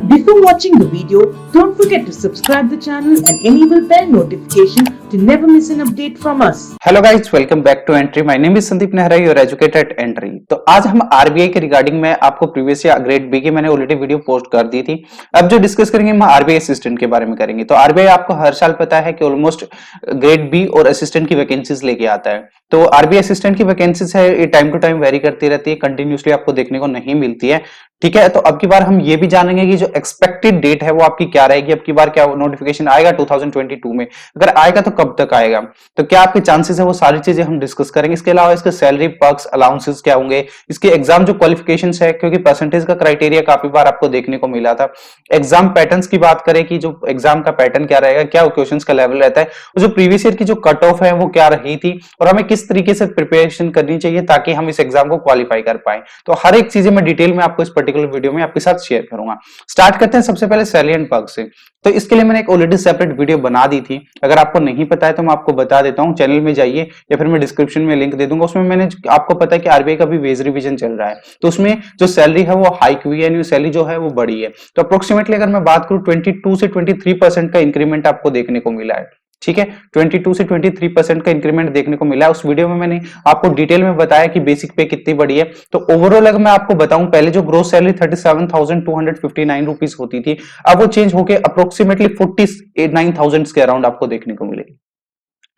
Before watching the video, don't forget to subscribe the channel and enable bell notification to never miss an update from us. Hello guys, welcome back to Entri. My name is Sandeep Nehra, your educator at Entri. तो आज हम RBI के regarding में आपको previous या grade B की मैंने already video post कर दी थी। अब जो डिस्कस करेंगे हम आरबीआई असिस्टेंट के बारे में करेंगे। तो आरबीआई आपको हर साल पता है कि ऑलमोस्ट ग्रेड बी और असिस्टेंट की वैकेंसीज लेके आता है। तो आरबीआई असिस्टेंट की वैकेंसीज है, ये टाइम टू टाइम वेरी करती रहती है, कंटिन्यूसली आपको देखने को नहीं मिलती है। ठीक है, तो अब की बार हम ये भी जानेंगे कि जो एक्सपेक्टेड डेट है वो आपकी क्या रहेगी, अब की बार क्या नोटिफिकेशन आएगा 2022 में, अगर आएगा तो कब तक आएगा, तो क्या आपके चांसेस है, वो सारी चीजें हम डिस्कस करेंगे। इसके अलावा इसके सैलरी पर्क्स अलाउंसेस क्या होंगे, इसके एग्जाम जो क्वालिफिकेशंस है, क्योंकि परसेंटेज का क्राइटेरिया काफी बार आपको देखने को मिला था। एग्जाम पैटर्न्स की बात करें कि जो एग्जाम का पैटर्न क्या रहेगा, क्या क्वेश्चंस का लेवल रहता है, और जो प्रीवियस ईयर की जो कट ऑफ है वो क्या रही थी, और हमें किस तरीके से प्रिपरेशन करनी चाहिए ताकि हम इस एग्जाम को क्वालिफाई कर पाए। तो हर एक चीजें मैं डिटेल में आपको इस पर्टिकुलर वीडियो में आपके साथ शेयर करूंगा। स्टार्ट करते हैं सबसे पहले सैलरी एंड पर्क्स से। तो इसके लिए मैंने एक ऑलरेडी सेपरेट वीडियो बना दी थी, अगर आपको नहीं पता है तो मैं आपको बता देता हूं, चैनल में जाइए या फिर मैं डिस्क्रिप्शन में लिंक दे दूंगा। उसमें मैंने, आपको पता है कि आरबीआई का भी वेज रिवीजन चल रहा है, तो उसमें जो सैलरी है वो हाइक हुई है, सैलरी जो है वो बढ़ी है। तो अप्रोक्सीमेटली अगर मैं बात करूं 22 से 23% का इंक्रीमेंट आपको देखने को मिला है। ठीक है, 22 से 23% का इंक्रीमेंट देखने को मिला है। उस वीडियो में मैंने आपको डिटेल में बताया कि बेसिक पे कितनी बढ़ी है। तो ओवरऑल अगर मैं आपको बताऊं, पहले जो ग्रोस सैलरी 37,259 रुपीस होती थी, अब वो चेंज होके अप्रोक्सीमेटली 49,000 के अराउंड आपको देखने को मिलेगी।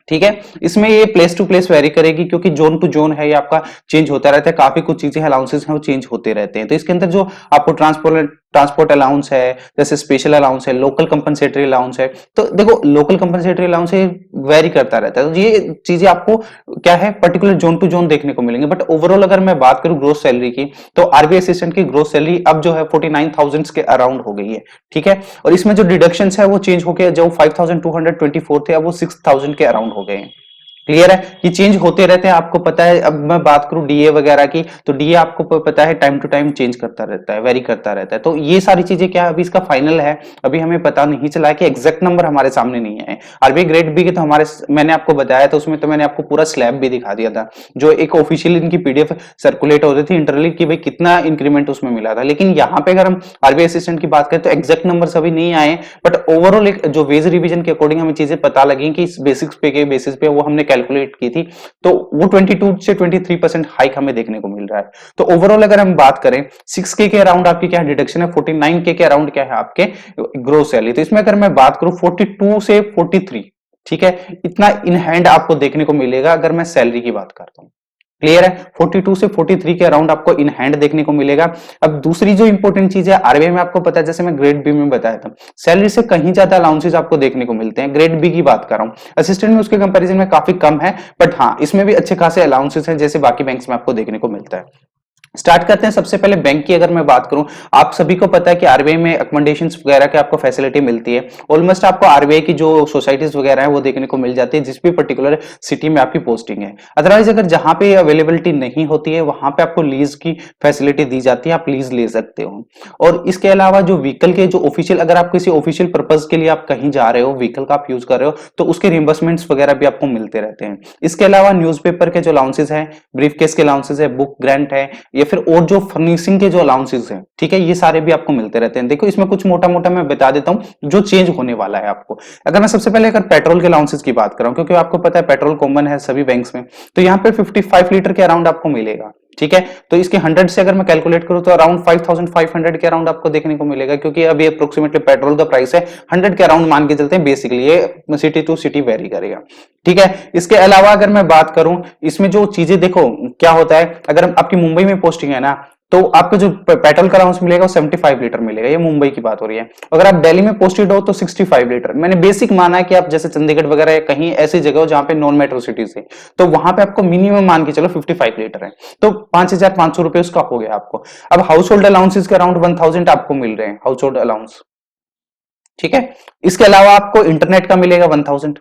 ठीक है, इसमें ये प्लेस टू प्लेस वेरी करेगी, क्योंकि जोन टू जोन है, ये आपका चेंज होता रहता है, काफी कुछ चीजें अलाउंसेस हैं वो चेंज होते रहते हैं। तो इसके अंदर जो आपको ट्रांसपोर्ट अलाउंस है, जैसे स्पेशल अलाउंस है, लोकल कंपनसेटरी अलाउंस है, तो देखो लोकल कंपनसेटरी अलाउंस है वेरी करता रहता है। तो ये चीजें आपको क्या है, पर्टिकुलर जोन टू जोन देखने को मिलेंगे। बट ओवरऑल अगर मैं बात करूं ग्रोस सैलरी की, तो आरबीआई असिस्टेंट की ग्रोस सैलरी अब जो है 49,000 के अराउंड हो गई है। ठीक है, और इसमें जो डिडक्शंस है वो चेंज होकर जो 5,224 थे अब वो 6,000 के अराउंड हो गए हैं। क्लियर है, ये चेंज होते रहते हैं, आपको पता है। अब मैं बात करूं डीए वगैरह की, तो डीए आपको पता है टाइम टू टाइम चेंज करता रहता है, वेरी करता रहता है। तो ये सारी चीजें क्या है, अभी इसका फाइनल है, अभी हमें पता नहीं चला है कि एग्जैक्ट नंबर हमारे सामने नहीं है। आरबीआई ग्रेड बी के तो हमारे, मैंने आपको बताया था उसमें, तो मैंने आपको पूरा स्लैब भी दिखा दिया था, जो एक ऑफिशियल इनकी पीडीएफ सर्कुलेट हो रही थी इंटरनली कि भाई कितना इंक्रीमेंट उसमें मिला था। लेकिन यहाँ पे अगर हम आरबीआई असिस्टेंट की बात करें तो एग्जैक्ट नंबर अभी नहीं आए, बट ओवरऑल एक जो वेज रिवीजन के अकॉर्डिंग हमें चीजें पता लगी कि इस बेसिक्स पे के बेसिस पे वो हमने कैलकुलेट की थी, तो वो 22 से 23% हाइक हमें देखने को मिल रहा है। तो ओवरऑल अगर हम बात करें 6K के अराउंड आपकी क्या डिडक्शन है, 49K के अराउंड क्या है आपके ग्रोस सैलरी। तो इसमें अगर मैं बात करूं 42 से 43, ठीक है, इतना इन हैंड आपको देखने को मिलेगा अगर मैं सैलरी की बात करता हूं। क्लियर है, 42 से 43 के अराउंड आपको इन हैंड देखने को मिलेगा। अब दूसरी जो इंपॉर्टेंट चीज है, आरबीआई में आपको पता है, जैसे मैं ग्रेड बी में बताया था, सैलरी से कहीं ज्यादा अलाउंसेस आपको देखने को मिलते हैं। ग्रेड बी की बात कर रहा हूं, असिस्टेंट में उसके कंपैरिजन में काफी कम है, बट हाँ इसमें भी अच्छे खासे अलाउंसेस हैं, जैसे बाकी बैंक्स में आपको देखने को मिलता है। स्टार्ट करते हैं सबसे पहले बैंक की अगर मैं बात करूं, आप सभी को पता है कि आरबीआई में अकोमोडेशंस वगैरह की आपको फैसिलिटी मिलती है। ऑलमोस्ट आपको आरबीआई की जो सोसाइटीज वगैरह है वो देखने को मिल जाती है, जिस भी पर्टिकुलर सिटी में आपकी पोस्टिंग है। अदरवाइज अगर जहां पे अवेलेबिलिटी नहीं होती है वहां पे आपको लीज की फैसिलिटी दी जाती है, आप लीज ले सकते हो। और इसके अलावा जो व्हीकल के जो ऑफिशियल, अगर आप किसी ऑफिशियल पर्पज के लिए आप कहीं जा रहे हो, व्हीकल का आप यूज कर रहे हो, तो उसके रिम्बर्समेंट्स वगैरह भी आपको मिलते रहते हैं। इसके अलावा न्यूज़पेपर के जो अलाउंसेस है, ब्रीफ केस के अलाउंसेस है, बुक ग्रांट है, या फिर और जो फर्निशिंग के जो अलाउंसेस हैं, ठीक है, ये सारे भी आपको मिलते रहते हैं। देखो इसमें कुछ मोटा मोटा मैं बता देता हूं जो चेंज होने वाला है आपको। अगर मैं सबसे पहले अगर पेट्रोल के अलाउंसेस की बात कर रहा हूं, क्योंकि आपको पता है पेट्रोल कॉमन है सभी बैंक्स में, तो यहाँ पे 55 लीटर के अराउंड आपको मिलेगा। ठीक है, तो इसके 100 से अगर मैं कैलकुलेट करूं तो अराउंड 5,500 के अराउंड आपको देखने को मिलेगा, क्योंकि अभी अप्रोक्सीमेटली पेट्रोल का प्राइस है 100 के अराउंड मान के चलते हैं। बेसिकली ये सिटी टू सिटी वेरी करेगा। ठीक है, इसके अलावा अगर मैं बात करूं, इसमें जो चीजें देखो क्या होता है, अगर आपकी मुंबई में पोस्टिंग है ना, तो आपको जो पेट्रोल का अलाउंस मिलेगा वो 75 लीटर मिलेगा, ये मुंबई की बात हो रही है। अगर आप दिल्ली में पोस्टेड हो तो 65 लीटर। मैंने बेसिक माना है कि आप जैसे चंडीगढ़ वगैरह या कहीं ऐसी जगह हो जहां पे नॉन मेट्रो सिटीज है, तो वहां पे आपको मिनिमम मान के चलो 55 लीटर है, तो 5,500 रुपए उसका हो गया आपको। अब हाउस होल्ड अलाउंसेस के अराउंड 1000 आपको मिल रहे हैं, हाउस होल्ड अलाउंस। ठीक है, इसके अलावा आपको इंटरनेट का मिलेगा 1000।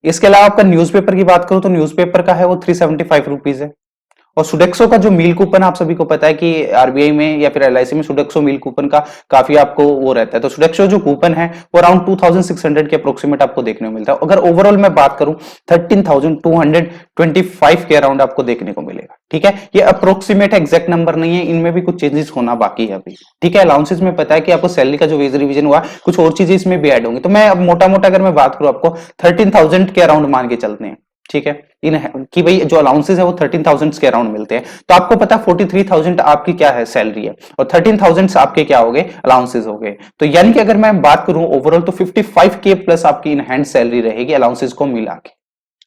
इसके अलावा आपका न्यूज़पेपर की बात करूं तो न्यूज़पेपर का है वो 375 रुपीज है। और सुडेक्सो का जो मील कूपन आप सभी को पता है कि आरबीआई में या फिर एलआईसी में सुडेक्सो मील कूपन का काफी आपको वो रहता है। तो सुडेक्सो जो कूपन है वो अराउंड 2600 के अप्रोक्सीमेट आपको देखने को मिलता है। अगर ओवरऑल मैं बात करूं 13,225 के अराउंड आपको देखने को मिलेगा। ठीक है, ये अप्रोक्सीमेट एग्जैक्ट नंबर नहीं है, इनमें भी कुछ चेंजेस होना बाकी है अभी। ठीक है, अलाउंसेस में पता है कि आपको सैलरी का जो वेज रिवीजन हुआ कुछ और चीजें इसमें भी ऐड होंगी। तो मैं अब मोटा मोटा अगर मैं बात करूं आपको 13,000 के अराउंड मान के चलते हैं। ठीक है, इन कि भाई जो अलाउंसेस है वो 13,000 के अराउंड मिलते हैं। तो आपको पता है 43,000 आपकी क्या है सैलरी है और 13,000 आपके क्या हो गए अलाउंसेस हो गए। तो यानी कि अगर मैं बात करूं ओवरऑल तो 55K प्लस आपकी इन हैंड सैलरी रहेगी अलाउंसेस को मिला के।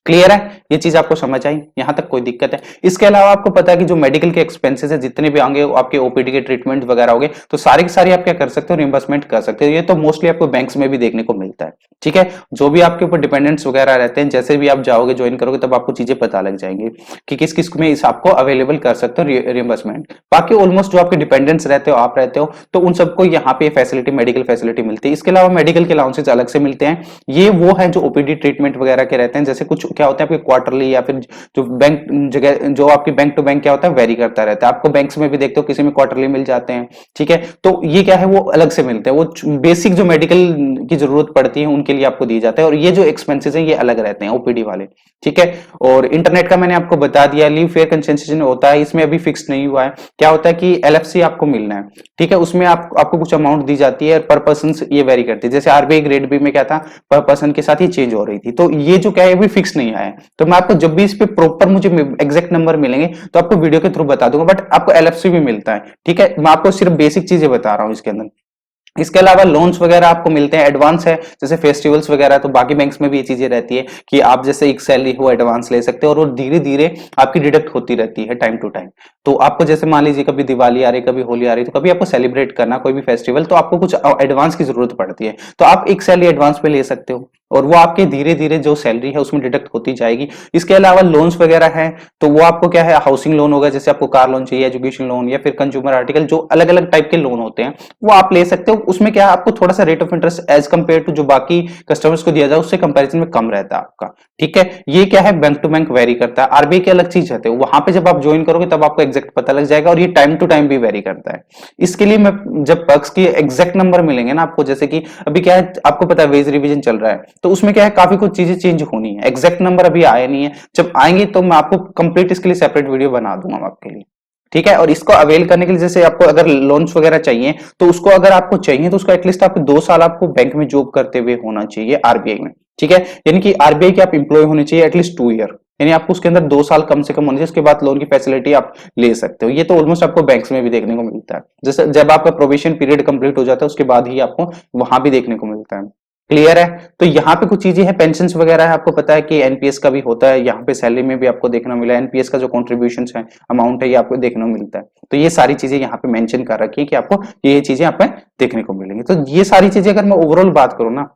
क्लियर है, ये चीज आपको समझ आई, यहां तक कोई दिक्कत है? इसके अलावा आपको पता है कि जो मेडिकल के एक्सपेंसेस है जितने भी आएंगे आपके ओपीडी के ट्रीटमेंट वगैरह होंगे तो सारे के सारे आप क्या कर सकते हो रिइंबर्समेंट कर सकते हो। ये तो मोस्टली आपको बैंक्स में भी देखने को मिलता है। ठीक है, जो भी आपके ऊपर डिपेंडेंट्स वगैरह रहते हैं जैसे भी आप जाओगे ज्वाइन करोगे तब आपको चीजें पता लग जाएंगी कि किस किस में इस आपको अवेलेबल कर सकते हो रिइंबर्समेंट। बाकी ऑलमोस्ट जो आपके डिपेंडेंट्स रहते हो आप रहते हो तो उन सबको यहाँ पे फैसिलिटी मेडिकल फैसिलिटी मिलती है। इसके अलावा मेडिकल के अलाउंसेस अलग से मिलते हैं। ये वो है जो ओपीडी ट्रीटमेंट वगैरह के रहते हैं। जैसे कुछ क्या होता है आपके क्वार्टर या फिर जो बैंक जगह जो आपकी बैंक टू बैंक क्या होता है वेरी करता रहता है। आपको बैंक्स में भी देखते हो किसी में क्वार्टरली मिल जाते हैं। ठीक है, तो ये क्या है वो अलग से मिलते हैं। वो बेसिक जो मेडिकल की जरूरत पड़ती है उनके लिए आपको दिए जाते हैं और ये जो एक्सपेंसेस हैं ये अलग रहते हैं ओपीडी वाले। ठीक है, और इंटरनेट का मैंने आपको बता दिया। लीव फेयर कंसेशन होता है, इसमें अभी फिक्स नहीं हुआ है। क्या होता है कि एलएफसी आपको मिलना है। ठीक है, उसमें आपको कुछ अमाउंट दी जाती है पर पर्सन ये वेरी करती है। जैसे आरबीआई ग्रेड बी में क्या था पर पर्सन के साथ ही चेंज हो रही थी। तो ये जो क्या है अभी फिक्स नहीं आया है। तो मैं आपको जब भी इस पे प्रॉपर मुझे एग्जैक्ट नंबर मिलेंगे तो आपको वीडियो के थ्रू बता दूंगा। बट आपको एलएफसी भी मिलता है। ठीक है, मैं आपको सिर्फ बेसिक चीजें बता रहा हूं इसके अंदर। इसके अलावा लोन्स वगैरह आपको मिलते हैं। एडवांस है जैसे फेस्टिवल्स वगैरह, तो बाकी बैंक्स में भी ये चीजें रहती है कि आप जैसे एक सैलरी हो एडवांस ले सकते हो और वो धीरे धीरे आपकी डिडक्ट होती रहती है टाइम टू टाइम। तो आपको जैसे मान लीजिए कभी दिवाली आ रही कभी होली आ रही तो कभी आपको सेलिब्रेट करना कोई भी फेस्टिवल तो आपको कुछ एडवांस की जरूरत पड़ती है। तो आप एक सैलरी एडवांस पे ले सकते हो और वो आपके धीरे धीरे जो सैलरी है उसमें डिडक्ट होती जाएगी। इसके अलावा लोन्स वगैरह है तो वो आपको क्या है हाउसिंग लोन होगा, जैसे आपको कार लोन चाहिए, एजुकेशन लोन या फिर कंज्यूमर आर्टिकल, जो अलग अलग टाइप के लोन होते हैं वो आप ले सकते हो। उसमें क्या है आपको थोड़ा सा rate of interest as compare to जो बाकी कस्टमर्स को दिया जाए उससे कंपैरिजन में कम रहता है आपका। ठीक है, ये क्या है बैंक टू बैंक वेरी करता है। आरबीआई की अलग चीज है, वहां पे जब आप ज्वाइन करोगे तब आपको एग्जैक्ट पता लग जाएगा और ये टाइम टू टाइम भी वेरी करता है। इसके लिए मैं जब पर्क्स की एग्जैक्ट नंबर मिलेंगे ना आपको, जैसे कि अभी क्या है आपको पता है वेज रिवीजन चल रहा है तो उसमें क्या है काफी कुछ चीजें चेंज होनी है। एग्जैक्ट नंबर अभी आया नहीं है, जब आएंगे तो मैं आपको कंप्लीट इसके लिए सेपरेट वीडियो बना दूंगा आपके लिए। ठीक है, और इसको अवेल करने के लिए जैसे आपको अगर लोन्स वगैरह चाहिए तो उसको अगर आपको चाहिए तो उसको एटलीस्ट आपको 2 साल आपको बैंक में जॉब करते हुए होना चाहिए आरबीआई में। ठीक है, यानी कि आरबीआई के आप इंप्लॉय होने चाहिए एटलीस्ट 2 ईयर, यानी आपको उसके अंदर 2 साल कम से कम होने चाहिए। उसके बाद लोन की फैसिलिटी आप ले सकते हो। ये तो ऑलमोस्ट आपको बैंक्स में भी देखने को मिलता है। जैसे जब आपका प्रोबेशन पीरियड कंप्लीट हो जाता है उसके बाद ही आपको वहां भी देखने को मिलता है। क्लियर है, तो यहाँ पे कुछ चीजें हैं, पेंशन वगैरह है। आपको पता है कि एनपीएस का भी होता है, यहाँ पे सैलरी में भी आपको देखना मिला है। एनपीएस का जो कॉन्ट्रीब्यूशन है अमाउंट है ये आपको देखने को मिलता है। तो ये सारी चीजें यहाँ पे मेंशन कर रखी है कि आपको ये चीजें आप देखने को मिलेंगी। तो ये सारी चीजें अगर मैं ओवरऑल बात करूँ ना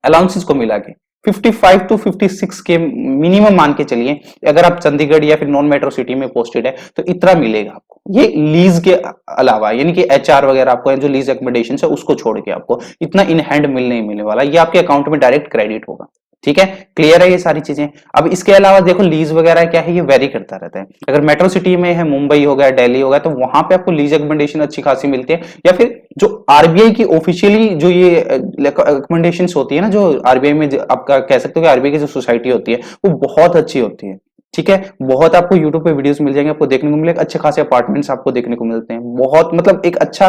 अलाउंसेस को मिला के 55 टू 56 के मिनिमम मान के चलिए। अगर आप चंडीगढ़ या फिर नॉन मेट्रो सिटी में पोस्टेड है तो इतना मिलेगा आपको, ये लीज के अलावा, यानी कि एचआर वगैरह आपको जो लीज एकोमोडेशन है उसको छोड़ के आपको इतना इन हैंड मिलने ही मिलने वाला, ये आपके अकाउंट में डायरेक्ट क्रेडिट होगा। ठीक है, क्लियर है ये सारी चीजें। अब इसके अलावा देखो लीज वगैरह क्या है ये वेरी करता रहता है। अगर मेट्रो सिटी में है, मुंबई हो गया, दिल्ली हो गया, तो वहां पे आपको लीज एकोमोडेशन अच्छी खासी मिलती है। या फिर जो आरबीआई की ऑफिशियली जो ये रिकमेंडेशन होती है ना, जो आरबीआई में आपका कह सकते हो कि आरबीआई की जो सोसाइटी होती है वो बहुत अच्छी होती है। ठीक है, बहुत आपको यूट्यूब पे वीडियोस मिल जाएंगे, आपको देखने को मिलेगा अच्छे खासे अपार्टमेंट्स आपको देखने को मिलते हैं। बहुत मतलब एक अच्छा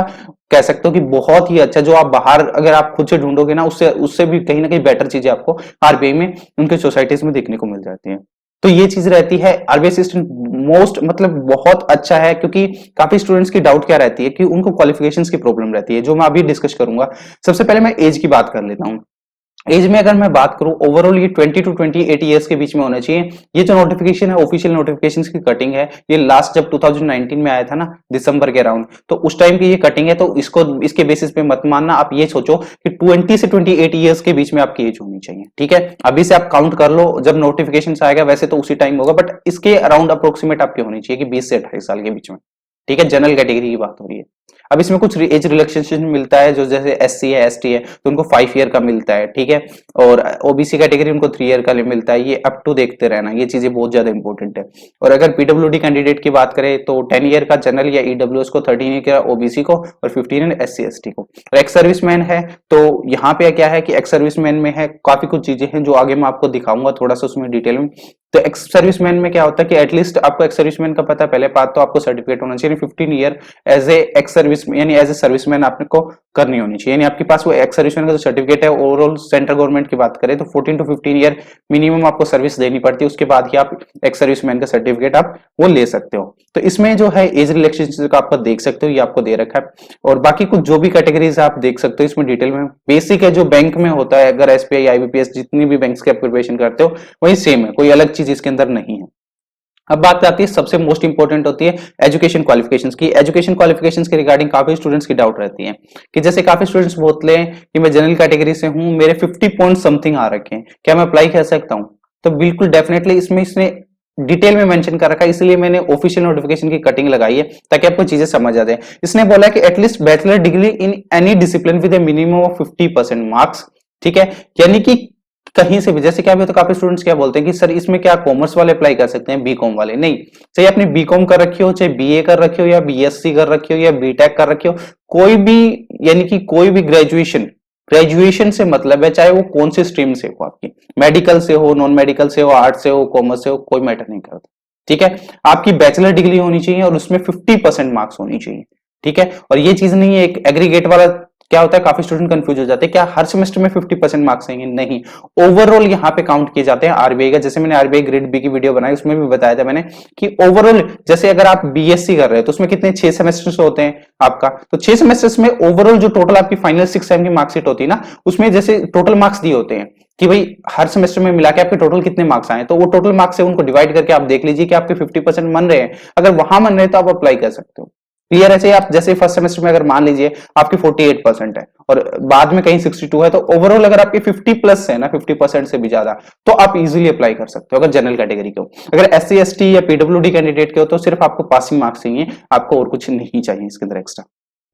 कह सकते हो कि बहुत ही अच्छा, जो आप बाहर अगर आप खुद से ढूंढोगे ना उससे भी कहीं ना कहीं बेटर चीजें आपको आरबीआई में उनके सोसाइटीज में देखने को मिल जाती है। तो ये चीज रहती है। आरबीआई सिस्टम मोस्ट मतलब बहुत अच्छा है, क्योंकि काफी स्टूडेंट्स की डाउट क्या रहती है कि उनको क्वालिफिकेशंस की प्रॉब्लम रहती है, जो मैं अभी डिस्कस करूंगा। सबसे पहले मैं एज की बात कर लेता हूँ। एज में अगर मैं बात करूं ओवरऑल ये 20 टू 28 ईयर्स के बीच में होना चाहिए। ये जो नोटिफिकेशन है ऑफिशियल नोटिफिकेशंस की कटिंग है, ये लास्ट जब 2019 में आया था ना दिसंबर के अराउंड, तो उस टाइम की ये कटिंग है। तो इसको इसके बेसिस पे मत मानना, आप ये सोचो कि 20 से 28 ईयर्स के बीच में आपकी एज होनी चाहिए। ठीक है, अभी से आप काउंट कर लो, जब नोटिफिकेशन आएगा वैसे तो उसी टाइम होगा, बट इसके अराउंड अप्रोक्सीमेट आपकी होनी चाहिए कि 20 से 28 साल के बीच में। ठीक है, जनरल कैटेगरी की बात हो रही है। अब इसमें कुछ एज रिलैक्सेशन मिलता है, जो जैसे एससी है एसटी है तो उनको 5 ईयर का मिलता है, ठीक है, और ओबीसी कैटेगरी उनको 3 ईयर का मिलता है। ये अप टू देखते रहना, ये चीजें बहुत ज्यादा इंपॉर्टेंट है। और अगर पीडब्ल्यूडी कैंडिडेट की बात करें तो 10 ईयर का जनरल या ईडब्ल्यूएस को, 13 ईयर का ओबीसी को और 15 ईयर एससी एसटी को। और एक्स सर्विसमैन है तो यहाँ पे क्या है कि एक्स सर्विसमैन में है काफी कुछ चीजें हैं जो आगे मैं आपको दिखाऊंगा थोड़ा सा उसमें डिटेल में। तो एक्स सर्विसमैन में क्या होता है कि एटलीस्ट आपको एक्स सर्विसमैन का पता है, पहले बात तो आपको सर्टिफिकेट होना चाहिए 15 year as a ex service, यानी एज ए सर्विसमैन आपको करनी होनी चाहिए, यानी आपके पास वो एक्स सर्विसमैन का जो सर्टिफिकेट है। ओवरऑल सेंट्रल गवर्नमेंट की बात करें तो 14 to 15 ईयर मिनिमम आपको सर्विस देनी पड़ती है, उसके बाद ही आप एक्स सर्विसमैन का सर्टिफिकेट आप वो ले सकते हो। तो इसमें जो है एज रिलैक्सेशन का आपको देख सकते हो, ये आपको दे रखा है। और बाकी कुछ जो भी कैटेगरीज आप देख सकते हो इसमें डिटेल में। बेसिक है जो बैंक में होता है, अगर एसबीआई आईबीपीएस जितनी भी बैंक्स की आप प्रिपरेशन करते हो वही सेम है, कोई अलग चीज इसके अंदर नहीं है। अब बात आती है सबसे मोस्ट इंपॉर्टेंट होती है एजुकेशन क्वालिफिकेशंस की। एजुकेशन क्वालिफिकेशंस के रिगार्डिंग काफी स्टूडेंट्स की डाउट रहती है कि जैसे काफी स्टूडेंट्स बोलते हैं कि मैं जनरल कैटेगरी से हूं, मेरे 50 पॉइंट समथिंग आ रखे हैं, क्या मैं अप्लाई कर सकता हूं? तो बिल्कुल डेफिनेटली इसमें इसने डिटेल में मेंशन कर रखा है, इसलिए मैंने ऑफिशियल नोटिफिकेशन की कटिंग लगाई है ताकि आपको चीजें समझ आ जाए। इसने बोला है कि at least bachelor degree in any discipline with A minimum of 50% marks, ठीक है, यानी कि कहीं से भी, जैसे क्या भी तो काफी स्टूडेंट्स क्या बोलते हैं कि सर इसमें क्या कॉमर्स वाले अप्लाई कर सकते हैं, बीकॉम वाले नहीं। चाहे आपने बीकॉम कर रखी हो, चाहे बीए कर रखी हो, या बीएससी कर रखी हो, या बीटेक कर रखी हो, कोई भी, यानी कि कोई भी ग्रेजुएशन से मतलब है, चाहे वो कौन सी स्ट्रीम से हो, आपकी मेडिकल से हो, नॉन मेडिकल से हो, आर्ट से हो, कॉमर्स से हो, कोई मैटर नहीं करता, ठीक है। आपकी बैचलर डिग्री होनी चाहिए और उसमें 50% मार्क्स होनी चाहिए, ठीक है। और ये चीज नहीं है एक एग्रीगेट वाला, क्या होता है काफी स्टूडेंट कंफ्यूज हो जाते हैं, क्या हर सेमेस्टर में 50% मार्क्स आएंगे? नहीं, ओवरऑल यहाँ पे काउंट किए जाते हैं आरबीआई का। जैसे मैंने आरबीआई ग्रेड बी की वीडियो बनाई उसमें भी बताया था मैंने कि ओवरऑल, जैसे अगर आप बीएससी कर रहे हो तो उसमें कितने 6 सेमेस्टर्स होते हैं आपका, तो 6 सेमेस्टर्स में ओवरऑल जो टोटल आपकी फाइनल 6 सेम की मार्कशीट होती है ना, उसमें जैसे टोटल मार्क्स दिए होते हैं कि भाई हर सेमेस्टर में मिला के आपके टोटल कितने मार्क्स आए, तो वो टोटल मार्क्स से उनको डिवाइड करके आप देख लीजिए कि आपके 50% मन रहे हैं। अगर वहां मन रहे तो आप अप्लाई कर सकते हो। क्लियर है? आप जैसे फर्स्ट सेमेस्टर में अगर मान लीजिए आपकी 48% है और बाद में कहीं 62 है, तो ओवरऑल अगर आपकी 50 प्लस है ना, 50% से भी ज्यादा, तो आप इजीली अप्लाई कर सकते हो अगर जनरल कैटेगरी के हो। अगर एससी एसटी या पीडब्ल्यूडी कैंडिडेट के हो तो सिर्फ आपको पासिंग मार्क्स चाहिए, आपको और कुछ नहीं चाहिए इसके अंदर एक्स्ट्रा।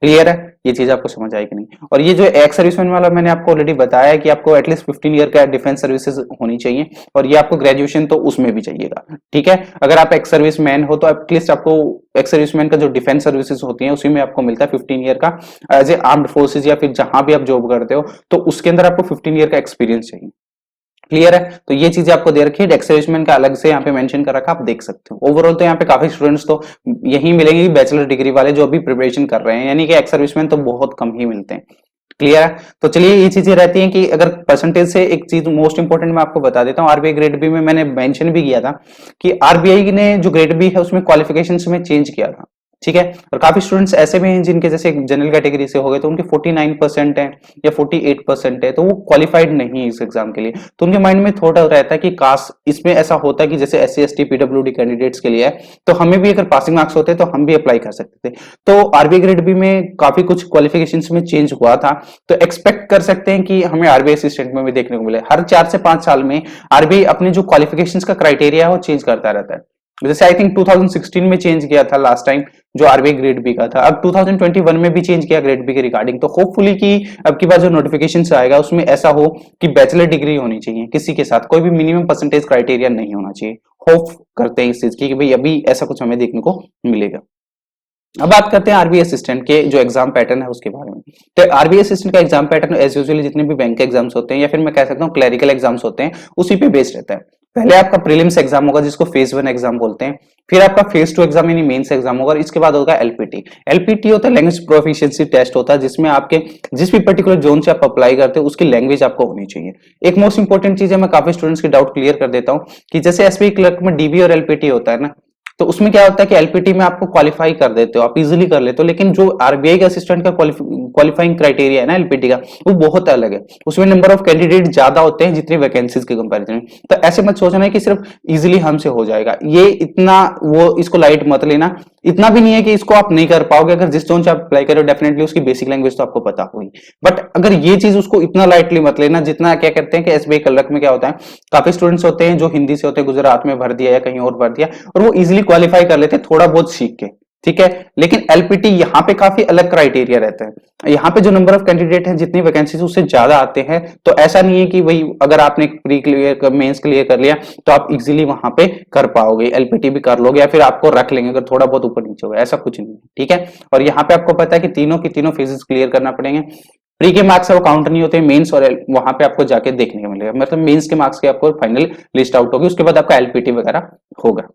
क्लियर है? ये चीज आपको समझ आई कि नहीं? और ये जो एक्स सर्विसमैन वाला मैंने आपको ऑलरेडी बताया कि आपको एटलीस्ट 15 ईयर का डिफेंस सर्विसेज होनी चाहिए, और ये आपको ग्रेजुएशन तो उसमें भी चाहिएगा, ठीक है। अगर आप एक्स सर्विसमैन हो तो एटलीस्ट आपको एक्स सर्विसमैन का जो डिफेंस सर्विसेज होती है उसी में आपको मिलता है 15 ईयर का एज ए आर्म्ड फोर्सेज, या फिर जहां भी आप जॉब करते हो तो उसके अंदर आपको 15 ईयर का एक्सपीरियंस चाहिए। क्लियर है? तो ये चीजें आपको दे रखी है, एक्स सर्विसमैन का अलग से यहाँ पे मेंशन कर रखा, आप देख सकते हो। ओवरऑल तो यहाँ पे काफी स्टूडेंट्स तो यही मिलेंगे बैचलर डिग्री वाले जो अभी प्रिपरेशन कर रहे हैं, यानी कि एक्स सर्विसमैन तो बहुत कम ही मिलते हैं। क्लियर है? तो चलिए ये चीजें रहती हैं कि अगर परसेंटेज से एक चीज मोस्ट इंपोर्टेंट मैं आपको बता देता हूँ, आरबीआई ग्रेड बी में मैंने मेंशन भी किया था कि आरबीआई ने जो ग्रेड बी है उसमें क्वालिफिकेशंस में चेंज किया था, ठीक है। और काफी स्टूडेंट्स ऐसे भी हैं जिनके जैसे जनरल कैटेगरी से हो गए तो उनके 49% है या 48% है, तो वो क्वालिफाइड नहीं है इस एग्जाम के लिए। तो उनके माइंड में थोड़ा रहता है कि काश इसमें ऐसा होता है कि जैसे एससी एसटी पीडब्ल्यूडी कैंडिडेट्स के लिए है तो हमें भी अगर पासिंग मार्क्स होते तो हम भी अप्लाई कर सकते थे। तो आरबीआई ग्रेड बी में काफी कुछ क्वालिफिकेशन में चेंज हुआ था, तो एक्सपेक्ट कर सकते हैं कि हमें आरबीआई असिस्टेंट में भी देखने को मिले। हर 4 से 5 साल में आरबीआई अपने जो क्वालिफिकेशन का क्राइटेरिया है वो चेंज करता रहता है। जैसे आई थिंक 2016 में चेंज किया था लास्ट टाइम जो आरबीआई ग्रेड बी का था, अब 2021 में भी चेंज किया ग्रेड बी के रिगार्डिंग। तो होपफुली कि अब की बार जो नोटिफिकेशन आएगा उसमें ऐसा हो कि बैचलर डिग्री होनी चाहिए किसी के साथ, कोई भी मिनिमम परसेंटेज क्राइटेरिया नहीं होना चाहिए। होप करते हैं इस चीज की कि भाई अभी ऐसा कुछ हमें देखने को मिलेगा। अब बात करते हैं आरबीआई असिस्टेंट के जो एग्जाम पैटर्न है उसके बारे में। तो आरबीआई असिस्टेंट का एग्जाम पैटर्न एज यूजुअली जितने भी बैंक के एग्जाम्स होते हैं या फिर मैं कह सकता हूँ क्लरिकल एग्जाम्स होते हैं उसी पे बेस्ड रहता है। पहले आपका प्रीलिम्स एग्जाम होगा जिसको फेज 1 एग्जाम बोलते हैं, फिर आपका फेज 2 एग्जाम यानी मेंस एग्जाम होगा, और इसके बाद होगा एलपीटी। एलपीटी होता है लैंग्वेज प्रोफिशिएंसी टेस्ट होता है, जिसमें आपके जिस भी पर्टिकुलर जोन से आप अप्लाई करते हो उसकी लैंग्वेज आपको होनी चाहिए। एक मोस्ट इंपोर्टेंट चीज है, मैं काफी स्टूडेंट्स की डाउट क्लियर कर देता हूँ कि जैसे एसबीआई क्लर्क में डीबी और एलपीटी होता है ना, तो उसमें क्या होता है कि एलपीटी में आपको क्वालिफाई कर देते हो, आप इजीली कर लेते हो, लेकिन जो आरबीआई का असिस्टेंट का क्वालिफाइंग क्राइटेरिया है ना एलपीटी का, वो बहुत अलग है। उसमें नंबर ऑफ कैंडिडेट ज्यादा होते हैं जितनी वैकेंसीज के कंपैरिजन में। तो ऐसे मत सोचना है कि सिर्फ इजीली हमसे हो जाएगा, ये इतना वो इसको लाइट मत लेना। इतना भी नहीं है कि इसको आप नहीं कर पाओगे, अगर जिस जोन से आप अप्लाई करो डेफिनेटली उसकी बेसिक लैंग्वेज तो आपको पता होगी, बट अगर ये चीज उसको इतना लाइटली मत लेना जितना क्या कहते हैं कि एसबीआई क्लर्क में क्या होता है, काफी स्टूडेंट्स होते हैं जो हिंदी से होते हैं, गुजरात में भर दिया या कहीं और भर दिया, और वो इजीली क्वालिफाई कर लेते हैं थोड़ा बहुत सीख के। ठीक है। लेकिन एलपीटी यहाँ पे काफी अलग क्राइटेरिया रहता है। यहाँ पे जो नंबर ऑफ कैंडिडेट हैं, जितनी वैकेंसीज उससे ज्यादा आते हैं, तो ऐसा नहीं है कि भाई अगर आपने प्री क्लियर मेंस क्लियर कर लिया तो आप इजीली वहां पे कर पाओगे, एलपीटी भी कर लोगे या फिर आपको रख लेंगे अगर थोड़ा बहुत ऊपर नीचे हो, ऐसा कुछ नहीं है, ठीक है। और यहाँ पे आपको पता है कि तीनों की तीनों फेजेस क्लियर करना पड़ेंगे। प्री के मार्क्स वो काउंट नहीं होते, मेंस और वहां पे आपको जाके देखने को मिलेगा, मतलब मेंस के मार्क्स की आपको फाइनल लिस्ट आउट होगी, उसके बाद आपका एलपीटी वगैरह होगा।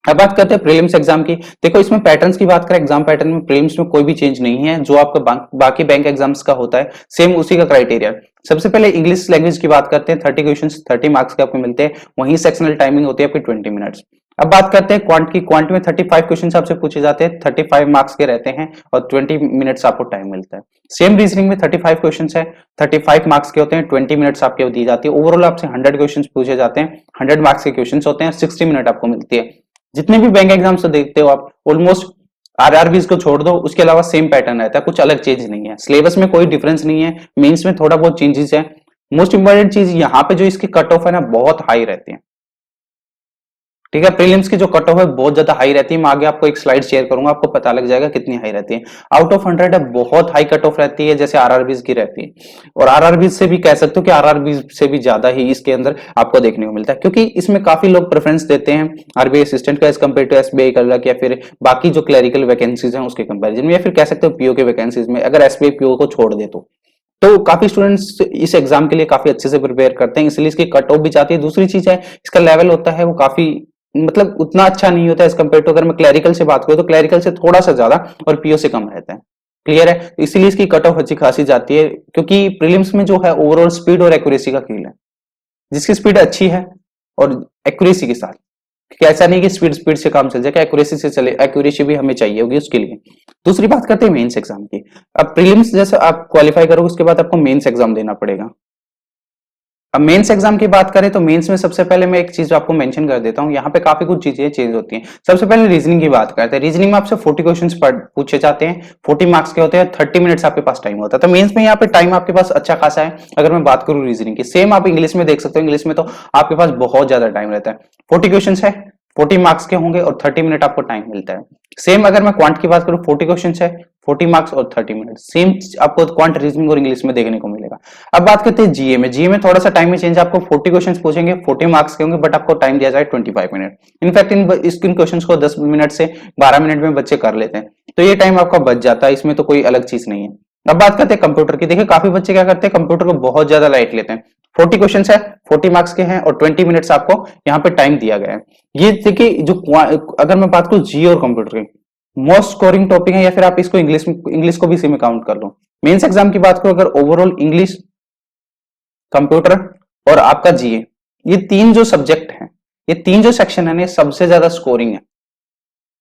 अब बात करते हैं प्रीलिम्स एग्जाम की। देखो इसमें पैटर्न्स की बात करें, एग्जाम पैटर्न में प्रीलिम्स में कोई भी चेंज नहीं है, जो आपका बाकी बैंक एग्जाम्स का होता है सेम उसी का क्राइटेरिया। सबसे पहले इंग्लिश लैंग्वेज की बात करते हैं, 30 क्वेश्चंस 30 मार्क्स के आपको मिलते हैं, वहीं सेक्शनल टाइमिंग होती है आपकी 20 मिनट्स। अब बात करते हैं क्वांट की। क्वांट में 35 क्वेश्चंस आपसे पूछे जाते हैं, 35 मार्क्स के रहते हैं और 20 मिनट्स आपको टाइम मिलता है। सेम रीजनिंग में 35 क्वेश्चंस है, 35 मार्क्स के होते हैं, 20 मिनट्स आपके दी जाती है। ओवरऑल आपसे 100 क्वेश्चंस पूछे जाते हैं, 100 मार्क्स के क्वेश्चंस होते हैं, 60 मिनट आपको मिलती है। जितने भी बैंक एग्जाम्स देखते हो आप, ऑलमोस्ट आरआरबीज को छोड़ दो, उसके अलावा सेम पैटर्न रहता है, कुछ अलग चेंज नहीं है। सिलेबस में कोई डिफरेंस नहीं है, मेंस में थोड़ा बहुत चेंजेस है। मोस्ट इंपॉर्टेंट चीज यहाँ पे जो इसकी कट ऑफ है ना, बहुत हाई रहती है, ठीक है। प्रीलिम्स की जो कट ऑफ है बहुत ज्यादा हाई रहती है, मैं आगे आपको एक स्लाइड शेयर करूंगा, आपको पता लग जाएगा कितनी हाई रहती है। आउट ऑफ 100 है, बहुत हाई कट ऑफ रहती है, जैसे आरआरबीज की रहती है। और आरआरबीज से भी कह सकते हो कि आरआरबीज से भी ज्यादा ही इसके अंदर आपको देखने को मिलता है, क्योंकि इसमें काफी लोग प्रेफरेंस देते हैं आरबीआई असिस्टेंट का as compare to SBI clerk या फिर बाकी जो क्लरिकल वैकेंसीज हैं उसके कंपेरिजन में, या फिर कह सकते हो पीओ के वैकेंसीज में, अगर एसबीआई पीओ को छोड़ दे तो काफी स्टूडेंट्स इस एग्जाम के लिए काफी अच्छे से प्रिपेयर करते हैं, इसलिए इसकी कट ऑफ भी जाती है। दूसरी चीज है, इसका लेवल होता है वो काफी मतलब उतना अच्छा नहीं होता है एज कम्पेयर टू, अगर मैं क्लरिकल से बात करूं तो क्लरिकल से थोड़ा सा ज्यादा और पीओ से कम रहता है, क्लियर है। इसीलिए इसकी कट ऑफ अच्छी खासी जाती है, क्योंकि प्रीलिम्स में जो है ओवरऑल स्पीड और एक्यूरेसी का खेल है, जिसकी स्पीड अच्छी है और एक्यूरेसी के साथ, कि ऐसा नहीं कि स्पीड स्पीड से काम चल जाए, एक्यूरेसी से चले, एक्यूरेसी भी हमें चाहिए होगी उसके लिए। दूसरी बात करते हैं मेंस एग्जाम की। अब प्रीलिम्स जैसे आप क्वालिफाई करोगे उसके बाद आपको मेंस एग्जाम देना पड़ेगा। अब मेंस एग्जाम की बात करें तो मेंस में सबसे पहले मैं एक चीज आपको मेंशन कर देता हूं, यहाँ पे काफी कुछ चीजें चेंज होती हैं। सबसे पहले रीजनिंग की बात करते हैं। रीजनिंग में आपसे 40 क्वेश्चंस पूछे जाते हैं, 40 मार्क्स के होते हैं, 30 मिनट्स आपके पास टाइम होता है। तो मेंस में यहाँ पे टाइम आपके पास अच्छा खासा है। अगर मैं बात करूं रीजनिंग की, सेम आप इंग्लिश में देख सकते हो, इंग्लिश में तो आपके पास बहुत ज्यादा टाइम रहता है। 40 क्वेश्चन है, 40 मार्क्स के होंगे और 30 मिनट आपको टाइम मिलता है। सेम अगर मैं क्वांट की बात करूं, 40 क्वेश्चन है, 40 मार्क्स और 30 मिनट, सेम आपको क्वांट, रीजनिंग और इंग्लिश में देखने को मिलेगा। अब बात करते हैं जीए में। जीए में थोड़ा सा टाइम में चेंज, आपको 40 क्वेश्चंस पूछेंगे, 40 मार्क्स के होंगे, बट आपको टाइम दिया जाए 25 मिनट। इनफैक्ट इन क्वेश्चंस को 10 मिनट से 12 मिनट में बच्चे कर लेते हैं, तो ये टाइम आपका बच जाता है, इसमें तो कोई अलग चीज नहीं है। अब बात करते हैं कंप्यूटर की। देखिए काफी बच्चे क्या करते हैं, कंप्यूटर को बहुत ज्यादा लाइट लेते हैं। 40 क्वेश्चन है, 40 मार्क्स के हैं और 20 मिनट्स आपको यहाँ पे टाइम दिया गया है। ये देखिए जो अगर मैं बात करूं जीए और कंप्यूटर की, मोस्ट स्कोरिंग टॉपिक है, या फिर आप इसको इंग्लिश को भी इसी में काउंट कर लो। मेंस एग्जाम की बात करो, अगर ओवरऑल इंग्लिश, कंप्यूटर और आपका जीए, ये तीन जो सब्जेक्ट हैं, ये तीन जो सेक्शन है, सबसे ज्यादा स्कोरिंग है,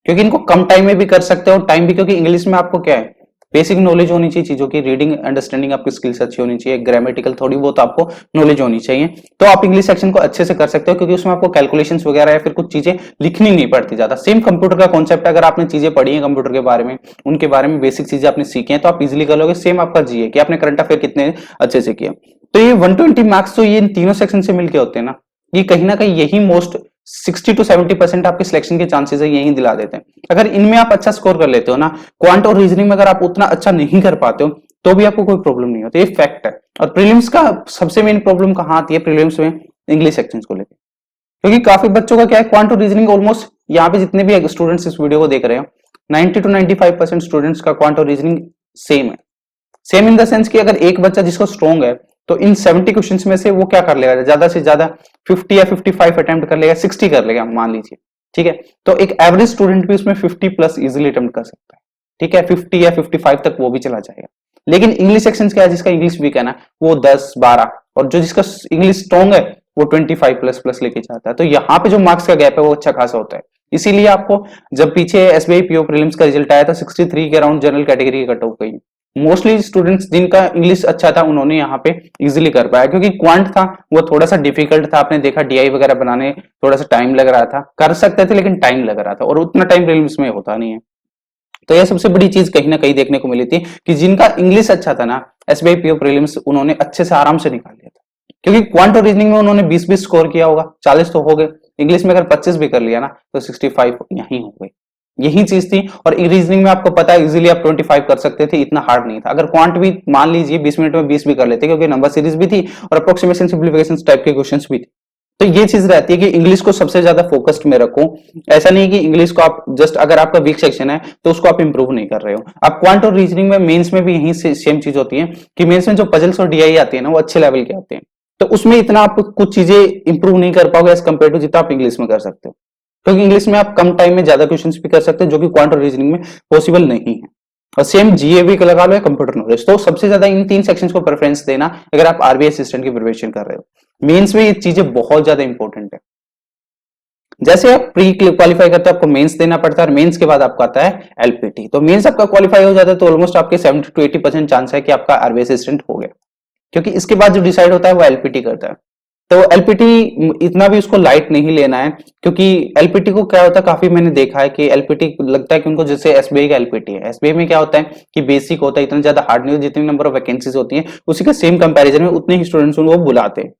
क्योंकि इनको कम टाइम में भी कर सकते हो, टाइम भी, क्योंकि इंग्लिश में आपको क्या है, बेसिक नॉलेज होनी चाहिए चीजों की, रीडिंग अंडरस्टैंडिंग आपकी स्किल्स अच्छी होनी चाहिए, ग्रामेटिकल थोड़ी बहुत आपको नॉलेज होनी चाहिए, तो आप इंग्लिश सेक्शन को अच्छे से कर सकते हो, क्योंकि उसमें आपको कैलकुलेशंस वगैरह या फिर कुछ चीजें लिखनी नहीं पड़ती ज्यादा। सेम कंप्यूटर का कॉन्सेप्ट है, अगर आपने चीजें पढ़ी है कंप्यूटर के बारे में, उनके बारे में बेसिक चीजें आपने सीखी हैं, तो आप इजिली कर लोगे। सेम आपका जीए कि आपने करंट अफेयर कितने अच्छे से किया। तो ये 120 मार्क्स तो ये इन तीनों सेक्शन से मिलके होते हैं ना, ये कहीं ना कहीं यही मोस्ट 60 to 70% आपके सिलेक्शन के चांसेस है, यही दिला देते हैं। अगर इनमें आप अच्छा स्कोर कर लेते हो ना, क्वांट और रीजनिंग में अगर आप उतना अच्छा नहीं कर पाते हो तो भी आपको कोई प्रॉब्लम नहीं होती, ये फैक्ट है। और प्रीलिम्स का सबसे मेन प्रॉब्लम कहाँ आती है, प्रीलिम्स में इंग्लिश सेक्शन को लेकर, क्योंकि काफी बच्चों का क्या है, क्वांट और रीजनिंग ऑलमोस्ट, यहाँ पे जितने भी स्टूडेंट्स इस वीडियो को देख रहे हो, 90 to 95% स्टूडेंट्स का क्वांट और रीजनिंग सेम है। सेम इन द सेंस कि अगर एक बच्चा जिसको स्ट्रॉन्ग है, तो इन 70 क्वेश्चंस में से वो क्या कर लेगा, ज्यादा से ज्यादा 50 या 55 अटेम्प्ट कर लेगा, 60 कर लेगा मान लीजिए, ठीक है। तो एक एवरेज स्टूडेंट भी उसमें 50 प्लस इजीली अटेम्प्ट कर सकता है, ठीक है, 50 या 55 तक वो भी चला जाएगा। लेकिन इंग्लिश सेक्शन क्या है, जिसका इंग्लिश वीक है ना, वो 10 12, और जो जिसका इंग्लिश स्ट्रॉन्ग है वो 25 प्लस प्लस लेके जाता है। तो यहाँ पे जो मार्क्स का गैप है वो अच्छा खासा होता है। इसीलिए आपको जब पीछे एसबीआई पीओ प्रीलिम्स का रिजल्ट आया था, 63 के अराउंड जनरल कैटेगरी की कट ऑफ गई। मोस्टली स्टूडेंट्स जिनका इंग्लिश अच्छा था उन्होंने यहाँ पे इजीली कर पाया, क्योंकि क्वांट था वो थोड़ा सा डिफिकल्ट था, आपने देखा डीआई वगैरह बनाने थोड़ा सा टाइम लग रहा था, कर सकते थे लेकिन टाइम लग रहा था, और उतना टाइम प्रीलिम्स में होता नहीं है। तो यह सबसे बड़ी चीज कहीं ना कहीं देखने को मिली थी कि जिनका इंग्लिश अच्छा था ना, एसबीआई पीओ प्रीलिम्स उन्होंने अच्छे से आराम से निकाल लिया था, क्योंकि क्वांट और रीजनिंग में उन्होंने 20-20 स्कोर किया होगा, 40 तो हो गए, इंग्लिश में अगर 25 भी कर लिया ना तो 65 यहीं हो गए। यही चीज थी। और रीजनिंग में आपको पता है इजीली आप 25 कर सकते थे, इतना हार्ड नहीं था। अगर क्वांट भी मान लीजिए 20 मिनट में 20 भी कर लेते, क्योंकि नंबर सीरीज भी थी और अप्रोक्सीमेशन सिंप्लीफिकेशन टाइप के क्वेश्चंस भी थे। तो ये चीज रहती है कि इंग्लिश को सबसे ज्यादा फोकस्ड में रखो। ऐसा नहीं कि इंग्लिश को आप जस्ट अगर आपका वीक सेक्शन है तो उसको आप इंप्रूव नहीं कर रहे हो। आप क्वांट और रीजनिंग में, मेंस में भी यही सेम चीज होती है कि मेंस में जो पजल्स और डीआई आती है ना वो अच्छे लेवल के आते हैं, तो उसमें इतना आप कुछ चीजें इंप्रूव नहीं कर पाओगे एज कम्पेयर टू जितना आप इंग्लिश में कर सकते हो, क्योंकि इंग्लिश में आप कम टाइम में ज्यादा क्वेश्चन भी कर सकते हो, जो कि क्वांट और रीजनिंग में पॉसिबल नहीं है। और सेम जीए भी लगा लो या कंप्यूटर नॉलेज, तो सबसे ज्यादा इन 3 सेक्शंस को प्रेफरेंस देना अगर आप आरबीआई असिस्टेंट की प्रिपरेशन कर रहे हो। मेंस में ये चीजें बहुत ज्यादा इंपॉर्टेंट है। जैसे आप प्री क्वालिफाई करते हो आपको मेंस देना पड़ता है, और मेंस के बाद आपका आता है एलपीटी। तो मेंस आपका क्वालिफाई हो जाता है तो ऑलमोस्ट आपके 70 to 80% चांस है कि आपका आरबीआई असिस्टेंट हो गया, क्योंकि इसके बाद जो डिसाइड होता है वो एलपीटी करता है। तो एलपीटी इतना भी उसको लाइट नहीं लेना है, क्योंकि एलपीटी को क्या होता है, काफी मैंने देखा है कि एलपीटी लगता है कि उनको जैसे एसबीआई का एलपीटी है, एसबीआई में क्या होता है कि बेसिक होता है, इतना ज्यादा हार्ड नहीं होता, जितनी नंबर ऑफ वैकेंसीज होती है उसी का सेम कंपैरिजन में उतने ही स्टूडेंट्स वो बुलाते हैं।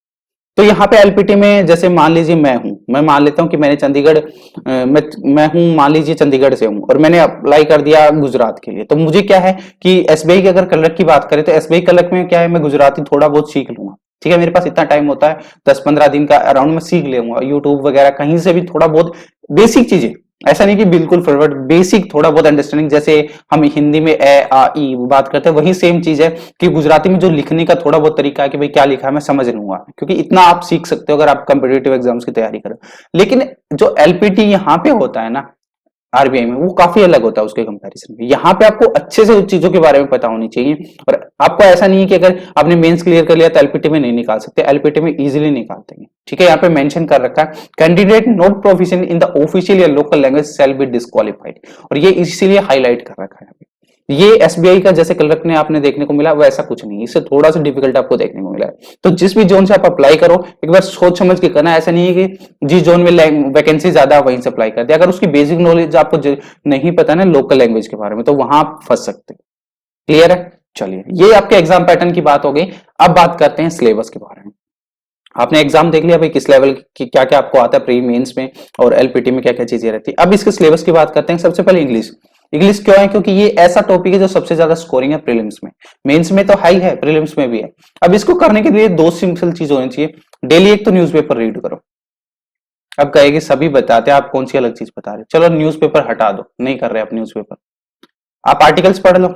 तो यहाँ पे एलपीटी में जैसे मान लीजिए मैं मान लेता हूँ कि मैंने चंडीगढ़ मैं हूँ, मान लीजिए चंडीगढ़ से हूँ और मैंने अप्लाई कर दिया गुजरात के लिए, तो मुझे क्या है कि एसबीआई की अगर क्लर्क की बात करें तो एसबीआई क्लर्क में क्या है, मैं गुजराती थोड़ा बहुत सीख लूंगा। ठीक है, मेरे पास इतना टाइम होता है 10-15 दिन का अराउंड में सीख लूंगा, यूट्यूब वगैरह कहीं से भी थोड़ा बहुत बेसिक चीजें, ऐसा नहीं कि बिल्कुल फॉरवर्ड, बेसिक थोड़ा बहुत अंडरस्टैंडिंग। जैसे हम हिंदी में ए आ ई बात करते हैं वही सेम चीज है कि गुजराती में जो लिखने का थोड़ा बहुत तरीका है कि भाई क्या लिखा है मैं समझ लूंगा, क्योंकि इतना आप सीख सकते हो अगर आप कॉम्पिटिटिव एग्जाम्स की तैयारी करो। लेकिन जो एलपीटी यहाँ पे होता है ना आरबीआई में, वो काफी अलग होता है उसके कंपैरिजन में। यहाँ पे आपको अच्छे से उस चीजों के बारे में पता होनी चाहिए, और आपको ऐसा नहीं है कि अगर आपने मेंस क्लियर कर लिया तो एलपीटी में नहीं निकाल सकते, एलपीटी में इजीली निकालते हैं। ठीक है, यहाँ पे मेंशन कर रखा है candidate not proficient in the official या local language shall be disqualified, और ये इसीलिए हाईलाइट कर रखा है। ये एसबीआई का जैसे क्लर्क ने आपने देखने को मिला, वो ऐसा कुछ नहीं, इससे थोड़ा सा डिफिकल्ट आपको देखने को मिला है। तो जिस भी जोन से आप अप्लाई करो एक बार सोच समझ के करना, ऐसा नहीं है कि जिस जोन में वैकेंसी ज्यादा वहीं से अप्लाई कर दे। अगर उसकी बेसिक नॉलेज आपको नहीं पता ना लोकल लैंग्वेज के बारे में, तो वहां आप फंस सकते हैं। क्लियर है? चलिए, ये आपके एग्जाम पैटर्न की बात हो गई। अब बात करते हैं सिलेबस के बारे में। आपने एग्जाम देख लिया भाई किस लेवल की क्या क्या आपको आता है प्री मेंस में, और एलपीटी में क्या क्या चीजें रहती है। अब इसके सिलेबस की बात करते हैं। सबसे पहले इंग्लिश। इंग्लिश क्यों है? क्योंकि ये ऐसा टॉपिक है जो सबसे ज्यादा स्कोरिंग है प्रीलिम्स में। मेंस में तो हाई है, प्रीलिम्स में भी है। अब इसको करने के लिए 2 सिंपल चीज होनी चाहिए। डेली एक तो न्यूज़पेपर रीड करो। अब कहेगी सभी बताते हैं, आप कौन सी अलग चीज बता रहे हो? चलो न्यूज़पेपर हटा दो, नहीं कर रहे आप न्यूज़पेपर, आप आर्टिकल्स पढ़ लो।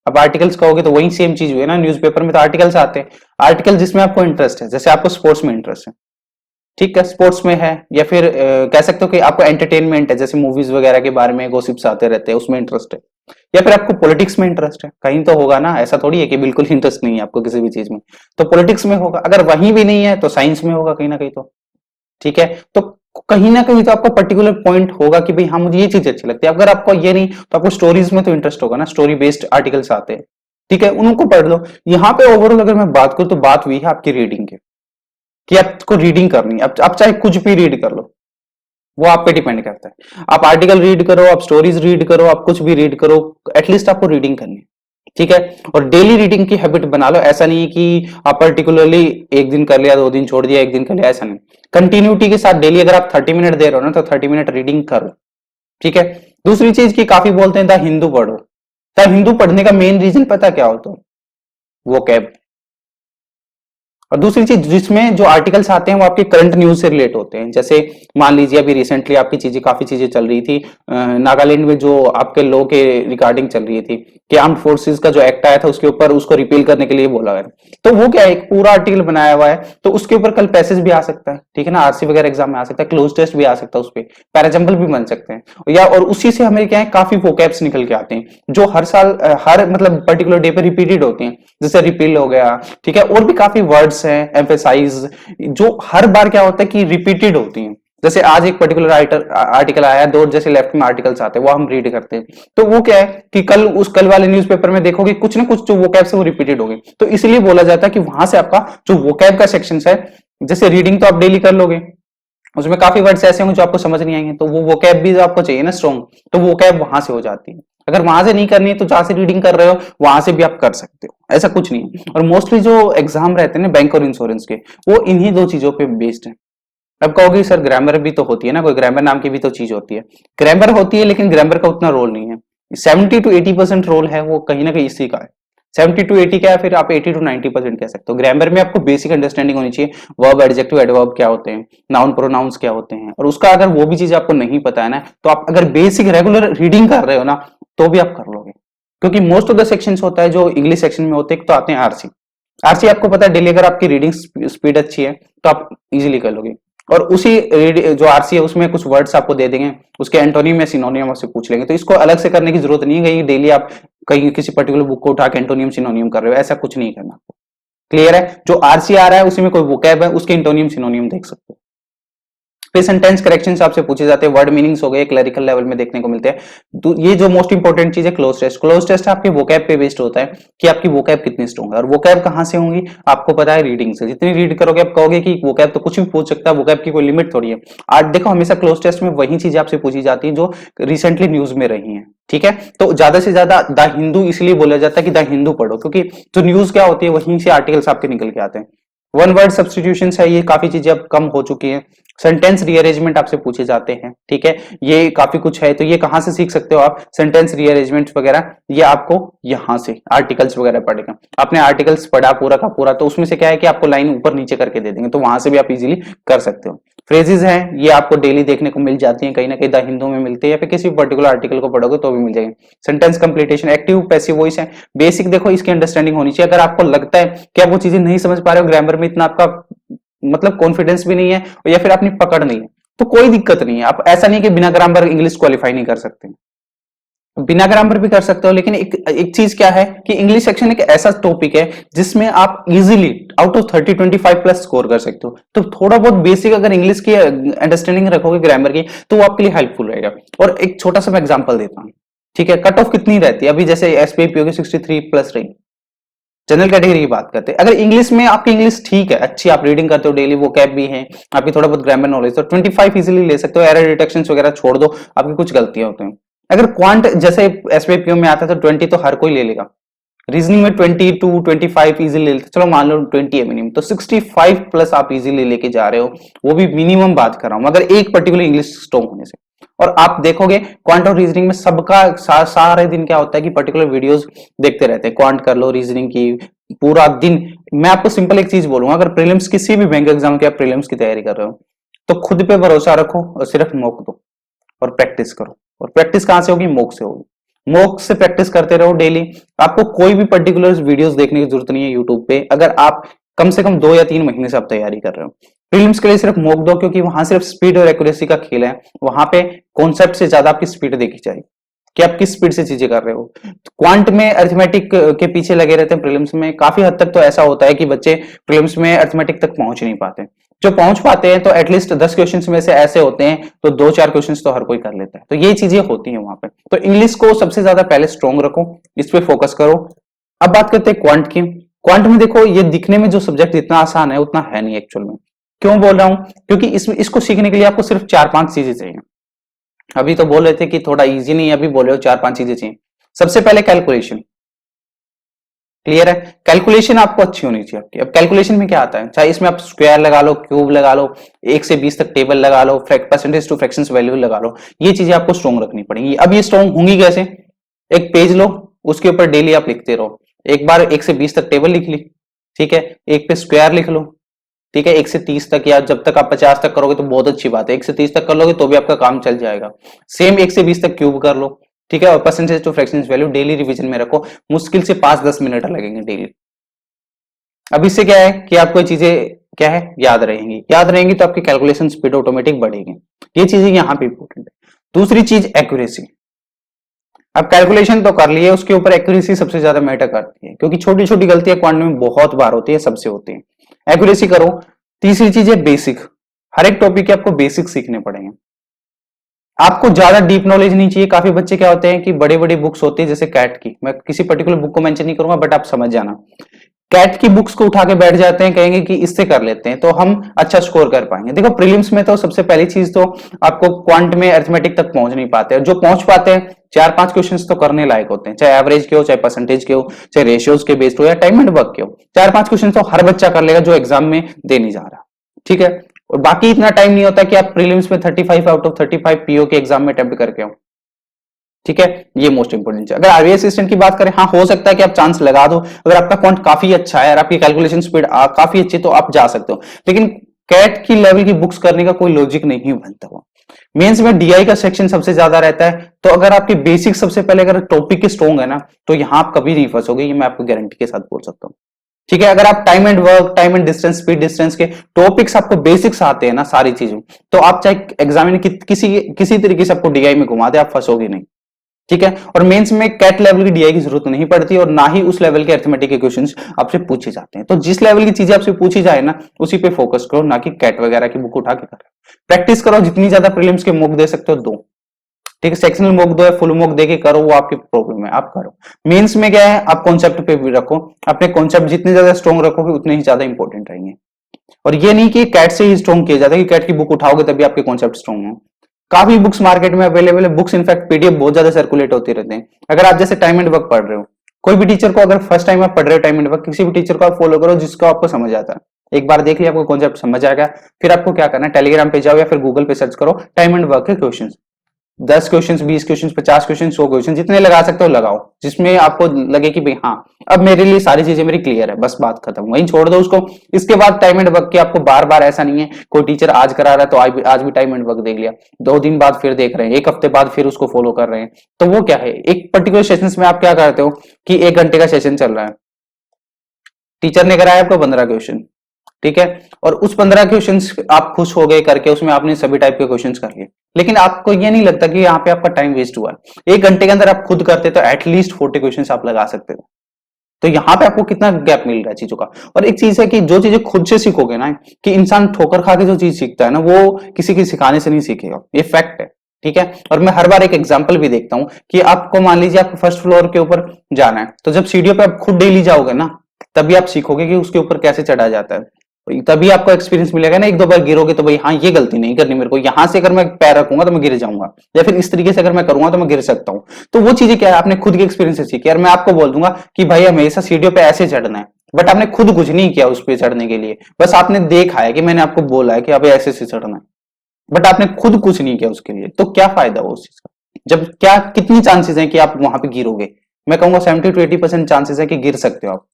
अब आर्टिकल्स कहोगे तो वही सेम चीज हुई ना, न्यूज़पेपर में तो आर्टिकल्स आते हैं। आर्टिकल जिसमें आपको इंटरेस्ट है, जैसे आपको स्पोर्ट्स में इंटरेस्ट है, ठीक है, स्पोर्ट्स में है, या फिर कह सकते हो कि आपको एंटरटेनमेंट है, जैसे मूवीज वगैरह के बारे में गॉसिप्स आते रहते हैं, उसमें इंटरेस्ट है, या फिर आपको पॉलिटिक्स में इंटरेस्ट है, कहीं तो होगा ना, ऐसा थोड़ी है कि बिल्कुल इंटरेस्ट नहीं है आपको किसी भी चीज में, तो पॉलिटिक्स में होगा। अगर वहीं भी नहीं है तो साइंस में होगा कहीं ना कहीं तो। ठीक है, तो कहीं ना कहीं तो आपका पर्टिकुलर पॉइंट होगा कि भाई हाँ मुझे ये चीज अच्छी लगती है। अगर आपको ये नहीं तो आपको स्टोरीज में तो इंटरेस्ट होगा ना, स्टोरी बेस्ड आर्टिकल्स आते हैं, ठीक है, उनको पढ़ लो। यहाँ पे ओवरऑल अगर मैं बात करूं तो बात हुई है आपकी रीडिंग की, कि आपको रीडिंग करनी है। आप चाहे कुछ भी रीड कर लो, वो आप पे डिपेंड करता है। आप आर्टिकल रीड करो, आप स्टोरीज रीड करो, आप कुछ भी रीड करो, एटलीस्ट आपको रीडिंग करनी है। ठीक है, और डेली रीडिंग की हैबिट बना लो। ऐसा नहीं है कि आप पर्टिकुलरली एक दिन कर लिया, 2 दिन छोड़ दिया, 1 दिन कर लिया, ऐसा नहीं। कंटिन्यूटी के साथ डेली अगर आप 30 मिनट दे रहे हो ना तो 30 मिनट रीडिंग करो। ठीक है, दूसरी चीज की काफी बोलते हैं द हिंदू पढ़ो। द हिंदू पढ़ने का मेन रीजन पता क्या होता है? वो कैब। और दूसरी चीज, जिसमें जो आर्टिकल्स आते हैं वो आपके करंट न्यूज से रिलेट होते हैं। जैसे मान लीजिए अभी रिसेंटली आपकी चीजें काफी चीजें चल रही थी, नागालैंड में जो आपके लॉ के रिगार्डिंग चल रही थी कि आर्म्ड फोर्सेस का जो एक्ट आया था उसके ऊपर उसको रिपील करने के लिए बोला गया, तो वो क्या है, एक पूरा आर्टिकल बनाया हुआ है, तो उसके ऊपर कल पैसेज भी आ सकता है, ठीक है ना, आरसी वगैरह एग्जाम में आ सकता है, क्लोज टेस्ट भी आ सकता है, उस पर पैराजम्बल भी बन सकते हैं, या और उसी से हमें क्या है काफी वोकैब्स निकल के आते हैं जो हर साल हर मतलब पर्टिकुलर डे पे रिपीटेड होते हैं, जैसे रिपील हो गया, ठीक है, और भी काफी वर्ड्स हैं, एम्फेसाइज, जो हर बार क्या होता है कि रिपीटेड होती हैं। जैसे आज एक पर्टिकुलर आर्टिकल आया, 2 जैसे लेफ्ट में आर्टिकल्स आते हैं वो हम रीड करते हैं, तो वो क्या है कि कल वाले न्यूज़पेपर में देखोगे कुछ ना कुछ जो वोकैब से वो रिपीटेड होगी, तो इसलिए बोला जाता है कि वहां से आपका जो वोकैब का सेक्शन है, जैसे रीडिंग तो आप डेली कर लोगे, उसमें काफी वर्ड्स ऐसे होंगे जो आपको समझ नहीं आएंगे, तो वो वोकैब भी आपको चाहिए ना स्ट्रॉन्ग, तो वोकैब वहां से हो जाती है। अगर वहां से नहीं करनी है तो जहां से रीडिंग कर रहे हो वहां से भी आप कर सकते हो, ऐसा कुछ नहीं है। और मोस्टली जो एग्जाम रहते हैं ना बैंक और इंश्योरेंस के, वो इन्हीं 2 चीजों पे बेस्ड है। अब कहोगे सर ग्रामर भी तो होती है ना, कोई ग्रामर नाम की भी तो चीज होती है। ग्रामर होती है लेकिन ग्रामर का उतना रोल नहीं है। 70 to 80% रोल है वो कहीं ना कहीं इसी का है। 70 to 80 क्या है, फिर आप 80 to 90% कह सकते हो। ग्रामर में आपको बेसिक अंडरस्टैंडिंग होनी चाहिए, वर्ब, एडजेक्टिव, एडवर्ब क्या होते हैं, नाउन प्रोनाउंस क्या होते हैं, और उसका अगर वो भी चीज आपको नहीं पता है ना, तो आप अगर बेसिक रेगुलर रीडिंग कर रहे हो ना, तो भी आप कर लोगे। क्योंकि मोस्ट ऑफ द सेक्शंस होता है जो इंग्लिश सेक्शन में होते हैं, तो आते हैं आरसी। आरसी आपको पता है डेली अगर आपकी रीडिंग स्पीड अच्छी है तो आप इजीली कर लोगे। और उसी जो आरसी है उसमें कुछ वर्ड्स आपको दे देंगे, उसके एंटोनिम या सिनोनिम आपसे पूछ लेंगे, तो इसको अलग से करने की जरूरत नहीं है कहीं डेली आप कहीं किसी पर्टिकुलर बुक को उठा के एंटोनियम सिनोनियम कर रहे हो, ऐसा कुछ नहीं करना आपको। क्लियर है? जो आरसी आ रहा है उसी में कोई वोकैब है, उसके एंटोनियम सिनोनियम देख सकते हो। फिर सेंटेंस करेक्शंस आपसे पूछे जाते हैं, वर्ड मीनिंग्स हो गए, क्लरिकल लेवल में देखने को मिलते हैं। तो ये जो मोस्ट इंपॉर्टेंट चीज है क्लोज टेस्ट। क्लोज टेस्ट आपके वोकैब पे बेस्ड होता है कि आपकी वोकैब कितनी स्ट्रॉन्ग है, और वोकैब कहां से होंगी आपको पता है, रीडिंग से। जितनी रीड करोगे आप कहोगे कि वोकैब तो कुछ भी पूछ सकता है, वोकैब की कोई लिमिट थोड़ी है। आज देखो हमेशा क्लोज टेस्ट में वही चीज आपसे पूछी जाती है जो रिसेंटली न्यूज में रही है, ठीक है। तो ज्यादा से ज्यादा द हिंदू इसलिए बोला जाता है कि द हिंदू पढ़ो, क्योंकि जो न्यूज क्या होती है वहीं से आर्टिकल्स आपके निकल के आते हैं। वन वर्ड सब्सटीट्यूशन है, ये काफी चीजें अब कम हो चुकी है। सेंटेंस रीअरेंजमेंट आपसे पूछे जाते हैं, ठीक है, ये काफी कुछ है। तो ये कहां से सीख सकते हो आप, सेंटेंस रीअरेंजमेंट वगैरह, ये आपको यहां से आर्टिकल्स वगैरह पढ़ेगा। आपने आर्टिकल्स पढ़ा पूरा का पूरा, तो उसमें से क्या है कि आपको लाइन ऊपर नीचे करके दे देंगे, तो वहां से भी आप इजीली कर सकते हो। फ्रेजेस हैं, ये आपको डेली देखने को मिल जाती हैं, कहीं ना कहीं द हिंदू में मिलते हैं, या फिर किसी पर्टिकुलर आर्टिकल को पढ़ोगे तो भी मिल जाएंगे। Sentence completion, active passive voice है, बेसिक देखो इसकी अंडरस्टैंडिंग होनी चाहिए। अगर आपको लगता है कि आप वो चीजें नहीं समझ पा रहे हो, ग्रामर में इतना आपका मतलब कॉन्फिडेंस भी नहीं है, या फिर अपनी पकड़ नहीं है, तो कोई दिक्कत नहीं है। आप ऐसा नहीं कि बिना ग्रामर इंग्लिश क्वालिफाई नहीं कर सकते, बिना ग्रामर भी कर सकते हो। लेकिन एक चीज क्या है कि इंग्लिश सेक्शन एक ऐसा टॉपिक है जिसमें आप easily out of 30 25 plus score कर सकते हो। तो थोड़ा बहुत बेसिक अगर इंग्लिश की अंडरस्टैंडिंग रखोगे ग्रामर की, तो वो आपके लिए हेल्पफुल रहेगा। और एक छोटा सा मैं एग्जांपल देता हूँ, ठीक है। कट ऑफ कितनी रहती है अभी, जैसे एसपीआई की 63 प्लस रही, जनरल कैटेगरी की बात करते हैं। अगर इंग्लिश में आपकी इंग्लिश ठीक है, अच्छी, आप रीडिंग करते हो डेली, वो कैब भी है, आपकी थोड़ा बहुत ग्रामर नॉलेज, तो 25 इजीली ले सकते हो। एरर डिटेक्शन वगैरह छोड़ दो, आपकी कुछ गलतियां होती हैं। अगर क्वांट जैसे एसपीआई में आता है तो 20 तो हर कोई ले लेगा। रीजनिंग में 20 to 25 इजीली ले लेते, चलो मान लो 20 है मिनिमम, तो 65 प्लस आप इजीली लेके जा रहे हो, वो भी मिनिमम बात कर रहा हूं, मगर एक पर्टिकुलर इंग्लिश स्ट्रॉन्ग होने से। और आप देखोगे क्वांट और रीजनिंग में सबका सारे दिन क्या होता है कि पर्टिकुलर वीडियोस देखते रहते हैं। क्वांट कर लो, रीजनिंग की, पूरा दिन। मैं आपको सिंपल एक चीज बोलूंगा, अगर प्रीलिम्स किसी भी बैंक एग्जाम के आप प्रीलिम्स की तैयारी कर रहे हो, तो खुद पे भरोसा रखो और सिर्फ मॉक दो और प्रैक्टिस करो। और प्रैक्टिस कहां से होगी, मॉक से होगी। मॉक से प्रैक्टिस करते रहो डेली। आपको कोई भी पर्टिकुलर वीडियोस देखने की जरूरत नहीं है यूट्यूब पे, अगर आप कम से कम 2 या 3 महीने से आप तैयारी कर रहे हो। प्रीलिम्स के लिए सिर्फ मॉक दो, क्योंकि वहां सिर्फ स्पीड और एक्यूरेसी का खेल है। वहां पे कॉन्सेप्ट से ज्यादा आपकी स्पीड देखी जाएगी कि आप किस स्पीड से चीजें कर रहे हो। क्वांट में अरिथमेटिक के पीछे लगे रहते हैं प्रीलिम्स में, काफी हद तक तो ऐसा होता है कि बच्चे प्रीलिम्स में अरिथमेटिक तक पहुंच नहीं पाते। जो पहुंच पाते हैं तो एटलीस्ट 10 क्वेश्चंस में से ऐसे होते हैं तो 2-4 क्वेश्चंस तो हर कोई कर लेता है। तो ये चीजें होती हैं वहां पे। तो इंग्लिश को सबसे ज्यादा पहले स्ट्रॉन्ग रखो, इस पे फोकस करो। अब बात करते हैं क्वांट की। क्वांट में देखो, ये दिखने में जो सब्जेक्ट इतना आसान है उतना है नहीं एक्चुअल में। क्यों बोल रहा हूं, क्योंकि इसको सीखने के लिए आपको सिर्फ 4-5 चीजें चाहिए। अभी तो बोल रहे थे कि थोड़ा इजी नहीं है, अभी बोल रहे हो 4-5 चीजें चाहिए। सबसे पहले कैलकुलेशन, क्लियर है। कैलकुलेशन आपको अच्छी होनी चाहिए आपकी। अब कैलकुलेशन में क्या आता है, चाहे इसमें आप स्क्वायर लगा लो, क्यूब लगा लो, 1 से 20 तक टेबल लगा लो, परसेंटेज टू फ्रैक्शंस वैल्यू लगा लो, ये चीजें आपको स्ट्रॉन्ग रखनी पड़ेंगी। अब ये स्ट्रॉन्ग होंगी कैसे, एक पेज लो, उसके ऊपर डेली आप लिखते रहो। एक बार 1 से 20 तक टेबल लिख ली, ठीक है, एक पे स्क्वायर लिख लो, ठीक है, 1 से 30 तक, या जब तक आप 50 तक करोगे तो बहुत अच्छी बात है, 1 से 30 तक कर लोगे तो भी आपका काम चल जाएगा। सेम 1 से 20 तक क्यूब कर लो, ठीक है, और percentage two fractions value daily revision में रखो। मुश्किल से 5-10 मिनट लगेंगे डेली। अब इससे क्या है कि आपको ये चीजें क्या है याद रहेंगी तो आपकी कैलकुलेशन स्पीड ऑटोमेटिक बढ़ेगी। ये चीजें यहाँ पे इंपॉर्टेंट है। दूसरी चीज एक्यूरेसी। अब कैलकुलेशन तो कर लिए, उसके ऊपर एक्यूरेसी सबसे ज्यादा मैटर करती है, क्योंकि छोटी छोटी गलतियां क्वांट में बहुत बार होती है, सबसे होती है। एक्यूरेसी करो। तीसरी चीज है बेसिक। हर एक टॉपिक के आपको बेसिक सीखने पड़ेंगे। आपको ज्यादा डीप नॉलेज नहीं चाहिए। काफी बच्चे क्या होते हैं कि बड़ी बड़ी बुक्स होती है, जैसे कैट की, मैं किसी पर्टिकुलर बुक को मेंशन नहीं करूंगा बट आप समझ जाना, कैट की बुक्स को उठा के बैठ जाते हैं, कहेंगे कि इससे कर लेते हैं तो हम अच्छा स्कोर कर पाएंगे। देखो प्रीलिम्स में तो सबसे पहली चीज तो आपको क्वांट में अरिथमेटिक तक पहुंच नहीं पाते, और जो पहुंच पाते हैं 4-5 क्वेश्चंस तो करने लायक होते हैं, चाहे एवरेज के हो, चाहे परसेंटेज के हो, चाहे रेशियोज के बेस्ड हो, या टाइम एंड वर्क के हो। 4-5 क्वेश्चन तो हर बच्चा कर लेगा जो एग्जाम में दे नहीं जा रहा, ठीक है। और बाकी इतना टाइम नहीं होता कि आप प्रीलिम्स में 35 आउट ऑफ 35 पीओ के एग्जाम में अटेम्प्ट करके हो। ठीक है, ये मोस्ट इंपोर्टेंट है। अगर आरबीआई असिस्टेंट की बात करें, हाँ हो सकता है कि आप चांस लगा दो, अगर आपका क्वांट काफी अच्छा है और आपकी कैलकुलेशन स्पीड काफी अच्छी, तो आप जा सकते हो। लेकिन कैट की लेवल की बुक्स करने का कोई लॉजिक नहीं बनता हुआ। मेंस में डीआई का सेक्शन सबसे ज्यादा रहता है, तो अगर आपके बेसिक सबसे पहले अगर टॉपिक स्ट्रॉन्ग है ना, तो यहां आप कभी नहीं फंसोगे, ये मैं आपको गारंटी के साथ बोल सकता हूँ। ठीक है, अगर आप time and work, time and distance, speed distance के टॉपिक्स आपको बेसिक्स आते हैं ना सारी चीजों, तो आप चाहे एग्जामिन किसी तरीके से आपको डीआई में घुमा दे, आप फंसोगे नहीं। ठीक है, और मेंस में कैट लेवल की डीआई की जरूरत नहीं पड़ती और ना ही उस लेवल के अरिथमेटिक के क्वेश्चंस आपसे पूछे जाते हैं। तो जिस लेवल की चीजें आपसे पूछी जाए ना, उसी पे फोकस करो, ना कि कैट वगैरह की बुक उठा के करो। प्रैक्टिस करो, जितनी ज्यादा प्रीलिम्स के मॉक दे सकते हो दो। ठीक है, सेक्शनल मॉक दो या फुल मॉक देके करो, वो आपकी प्रॉब्लम है, आप करो। मेंस में क्या है, आप कॉन्सेप्ट पे भी रखो, अपने कॉन्सेप्ट जितने ज्यादा स्ट्रॉन्ग रखोगे उतने ही ज्यादा इंपॉर्टेंट रहेंगे। और ये नहीं कि कैट से ही स्ट्रॉन्ग किया जाता है कि कैट की बुक उठाओगे तभी आपके कॉन्सेप्ट स्ट्रॉन्ग हो। काफी बुक्स मार्केट में अवेलेबल है, बुक्स इनफैक्ट पीडीएफ बहुत ज्यादा सर्कुलेट होती रहते हैं। अगर आप जैसे टाइम एंड वर्क पढ़ रहे हो, कोई भी टीचर को, अगर फर्स्ट टाइम आप पढ़ रहे हो टाइम एंड वर्क, किसी भी टीचर को आप फॉलो करो जिसको आपको समझ आता है। एक बार देख लिया, आपको कॉन्सेप्ट समझ आ गया, फिर आपको क्या करना है, टेलीग्राम पे जाओ या फिर गूगल पे सर्च करो टाइम एंड वर्क के questions. 10 question, 20 question, 50 question, 100 question, जितने लगा सकते हो लगाओ, जिसमें आपको लगे कि भाई हाँ अब मेरे लिए सारी चीजें मेरी क्लियर है, बस बात खत्म, वहीं छोड़ दो उसको। इसके बाद टाइम एंड वर्क की आपको बार बार, ऐसा नहीं है कोई टीचर आज करा रहा है तो आज भी टाइम एंड वर्क देख लिया, 2 दिन बाद फिर देख रहे हैं, 1 हफ्ते बाद फिर उसको फॉलो कर रहे हैं, तो वो क्या है, एक पर्टिकुलर सेशन में आप क्या करते हो कि 1 घंटे का सेशन चल रहा है, टीचर ने कराया आपको 15 क्वेश्चन, ठीक है, और उस 15 क्वेश्चंस आप खुश हो गए करके, उसमें आपने सभी टाइप के क्वेश्चंस कर लिए, लेकिन आपको ये नहीं लगता कि यहाँ पे आपका टाइम वेस्ट हुआ है। 1 घंटे के अंदर आप खुद करते तो एटलीस्ट 40 क्वेश्चंस आप लगा सकते हो। तो यहाँ पे आपको कितना गैप मिल रहा है चीजों का। और एक चीज है कि जो चीजें खुद से सीखोगे ना, कि इंसान ठोकर खा के जो चीज सीखता है ना, वो किसी के सिखाने से नहीं सीखेगा, ये फैक्ट है। ठीक है, और मैं हर बार एक एग्जांपल भी देखता हूं कि आपको मान लीजिए आपको फर्स्ट फ्लोर के ऊपर जाना है, तो जब सीढ़ियों पे आप खुद डेली जाओगे ना, तभी आप सीखोगे कि उसके ऊपर कैसे चढ़ा जाता है, तभी आपको एक्सपीरियंस मिलेगा ना। 1-2 बार गिरोगे तो भाई हाँ ये गलती नहीं करनी मेरे को, यहां से अगर मैं पैर रखूंगा तो मैं गिर जाऊंगा, या फिर इस तरीके से अगर मैं करूंगा तो मैं गिर सकता हूं। तो वो चीजें क्या है, आपने खुद के एक्सपीरियंस से सीखी। और मैं आपको बोल दूंगा कि भाई हमेशा सीढ़ियों पे ऐसे चढ़ना है, बट आपने खुद कुछ नहीं किया उस पर चढ़ने के लिए, बस आपने देखा है कि मैंने आपको बोला है कि अब ऐसे से चढ़ना है, बट आपने खुद कुछ नहीं किया उसके लिए, तो क्या फायदा हो उस चीज का। जब क्या कितनी चांसेस है कि आप वहां पे गिरोगे, मैं कहूंगा 70 to 80% चांसेस है कि गिर सकते हो आप।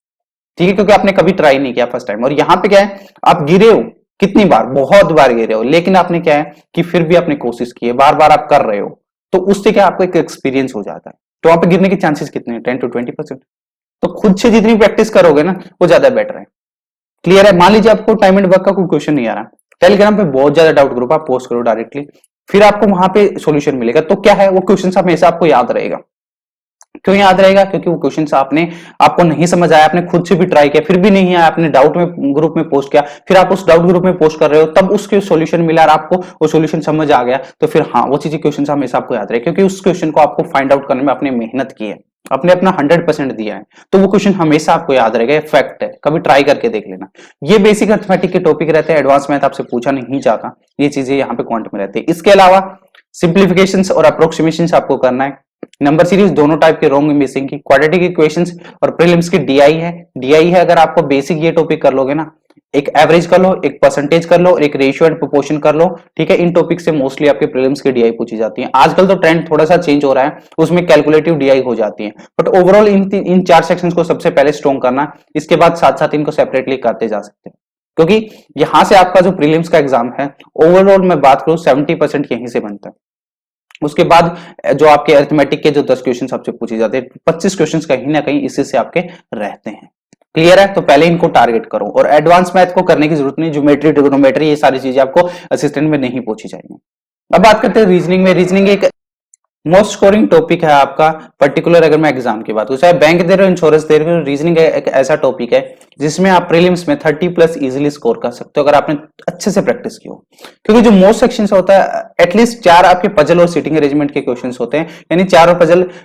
ठीक है, क्योंकि आपने कभी ट्राई नहीं किया फर्स्ट टाइम। और यहाँ पे क्या है, आप गिरे हो कितनी बार, बहुत बार गिरे हो, लेकिन आपने क्या है कि फिर भी आपने कोशिश की है, बार बार आप कर रहे हो, तो उससे क्या आपको एक एक्सपीरियंस हो जाता है। तो वहां पे गिरने के चांसेस कितने हैं, 10 to 20%। तो खुद से जितनी प्रैक्टिस करोगे ना, वो ज्यादा बेटर है। क्लियर है। मान लीजिए आपको टाइम एंड वर्क का कोई क्वेश्चन नहीं आ रहा, टेलीग्राम पे बहुत ज्यादा डाउट ग्रुप आप पोस्ट करो डायरेक्टली, फिर आपको वहां पे सॉल्यूशन मिलेगा। तो क्या है, वो क्वेश्चन हमेशा आपको याद रहेगा। क्यों याद रहेगा, क्योंकि वो क्वेश्चंस आपको नहीं समझ आया, आपने खुद से भी ट्राई किया फिर भी नहीं आया, आपने डाउट में ग्रुप में पोस्ट किया, फिर आप उस डाउट ग्रुप में पोस्ट कर रहे हो, तब उसके सॉल्यूशन मिला और आपको वो सॉल्यूशन समझ आ गया, तो फिर हाँ वो चीजें क्वेश्चन हमेशा आपको याद रहे, क्योंकि उस क्वेश्चन को आपको फाइंड आउट करने में आपने मेहनत की है, आपने अपना 100% दिया है, तो वो क्वेश्चन हमेशा आपको याद रहेगा। फैक्ट है, कभी ट्राई करके देख लेना। ये बेसिक अरिथमेटिक के टॉपिक रहते हैं, एडवांस मैथ आपसे पूछा नहीं जाता, ये चीजें यहाँ पे क्वांट में रहती है। इसके अलावा सिंप्लीफिकेशंस और अप्रोक्सीमेशंस आपको करना है। नंबर सीरीज दोनों टाइप के, रोंग मिसिंग की, क्वाड्रेटिक इक्वेशंस और प्रीलिम्स की डीआई है। डीआई है, अगर आपको बेसिक ये टॉपिक कर लोगे ना, एक एवरेज कर लो, एक परसेंटेज कर लो, और एक रेशियो एंड प्रोपोर्शन कर लो, ठीक है, इन टॉपिक से मोस्टली आपके प्रीलिम्स की डीआई पूछी जाती है। आजकल तो ट्रेंड थोड़ा सा चेंज हो रहा है, उसमें कैलकुलेटिव डीआई हो जाती है, बट ओवरऑल इन 4 सेक्शंस को सबसे पहले स्ट्रॉन्ग करना, इसके बाद साथ साथ इनको सेपरेटली करते जा सकते हैं, क्योंकि यहां से आपका जो प्रीलिम्स का एग्जाम है, ओवरऑल मैं बात करूं 70% यहीं से बनता है। उसके बाद जो आपके अरिथमेटिक के जो 10 क्वेश्चन आपसे पूछे जाते हैं, 25 क्वेश्चन कहीं ना कहीं इसी से आपके रहते हैं। क्लियर है, तो पहले इनको टारगेट करो, और एडवांस मैथ को करने की जरूरत नहीं, ज्योमेट्री, ट्रिग्नोमेट्री, ये सारी चीजें आपको असिस्टेंट में नहीं पूछी जाएंगी। अब बात करते हैं रीजनिंग में। रीजनिंग एक मोस्ट स्कोरिंग टॉपिक है आपका, पर्टिकुलर अगर मैं एग्जाम की बात करूं, चाहे बैंक दे रहे हो, इंश्योरेंस दे रहे हो, रीजनिंग एक ऐसा टॉपिक है जिसमें आप प्रीलिम्स में 30+ इजीली स्कोर कर सकते हो, अगर आपने अच्छे से प्रैक्टिस की हो। क्योंकि जो मोस्ट सेक्शंस होता है, एटलीस्ट 4 आपके पजल और सीटिंग अरेंजमेंट के क्वेश्चंस होते हैं, यानी 4 और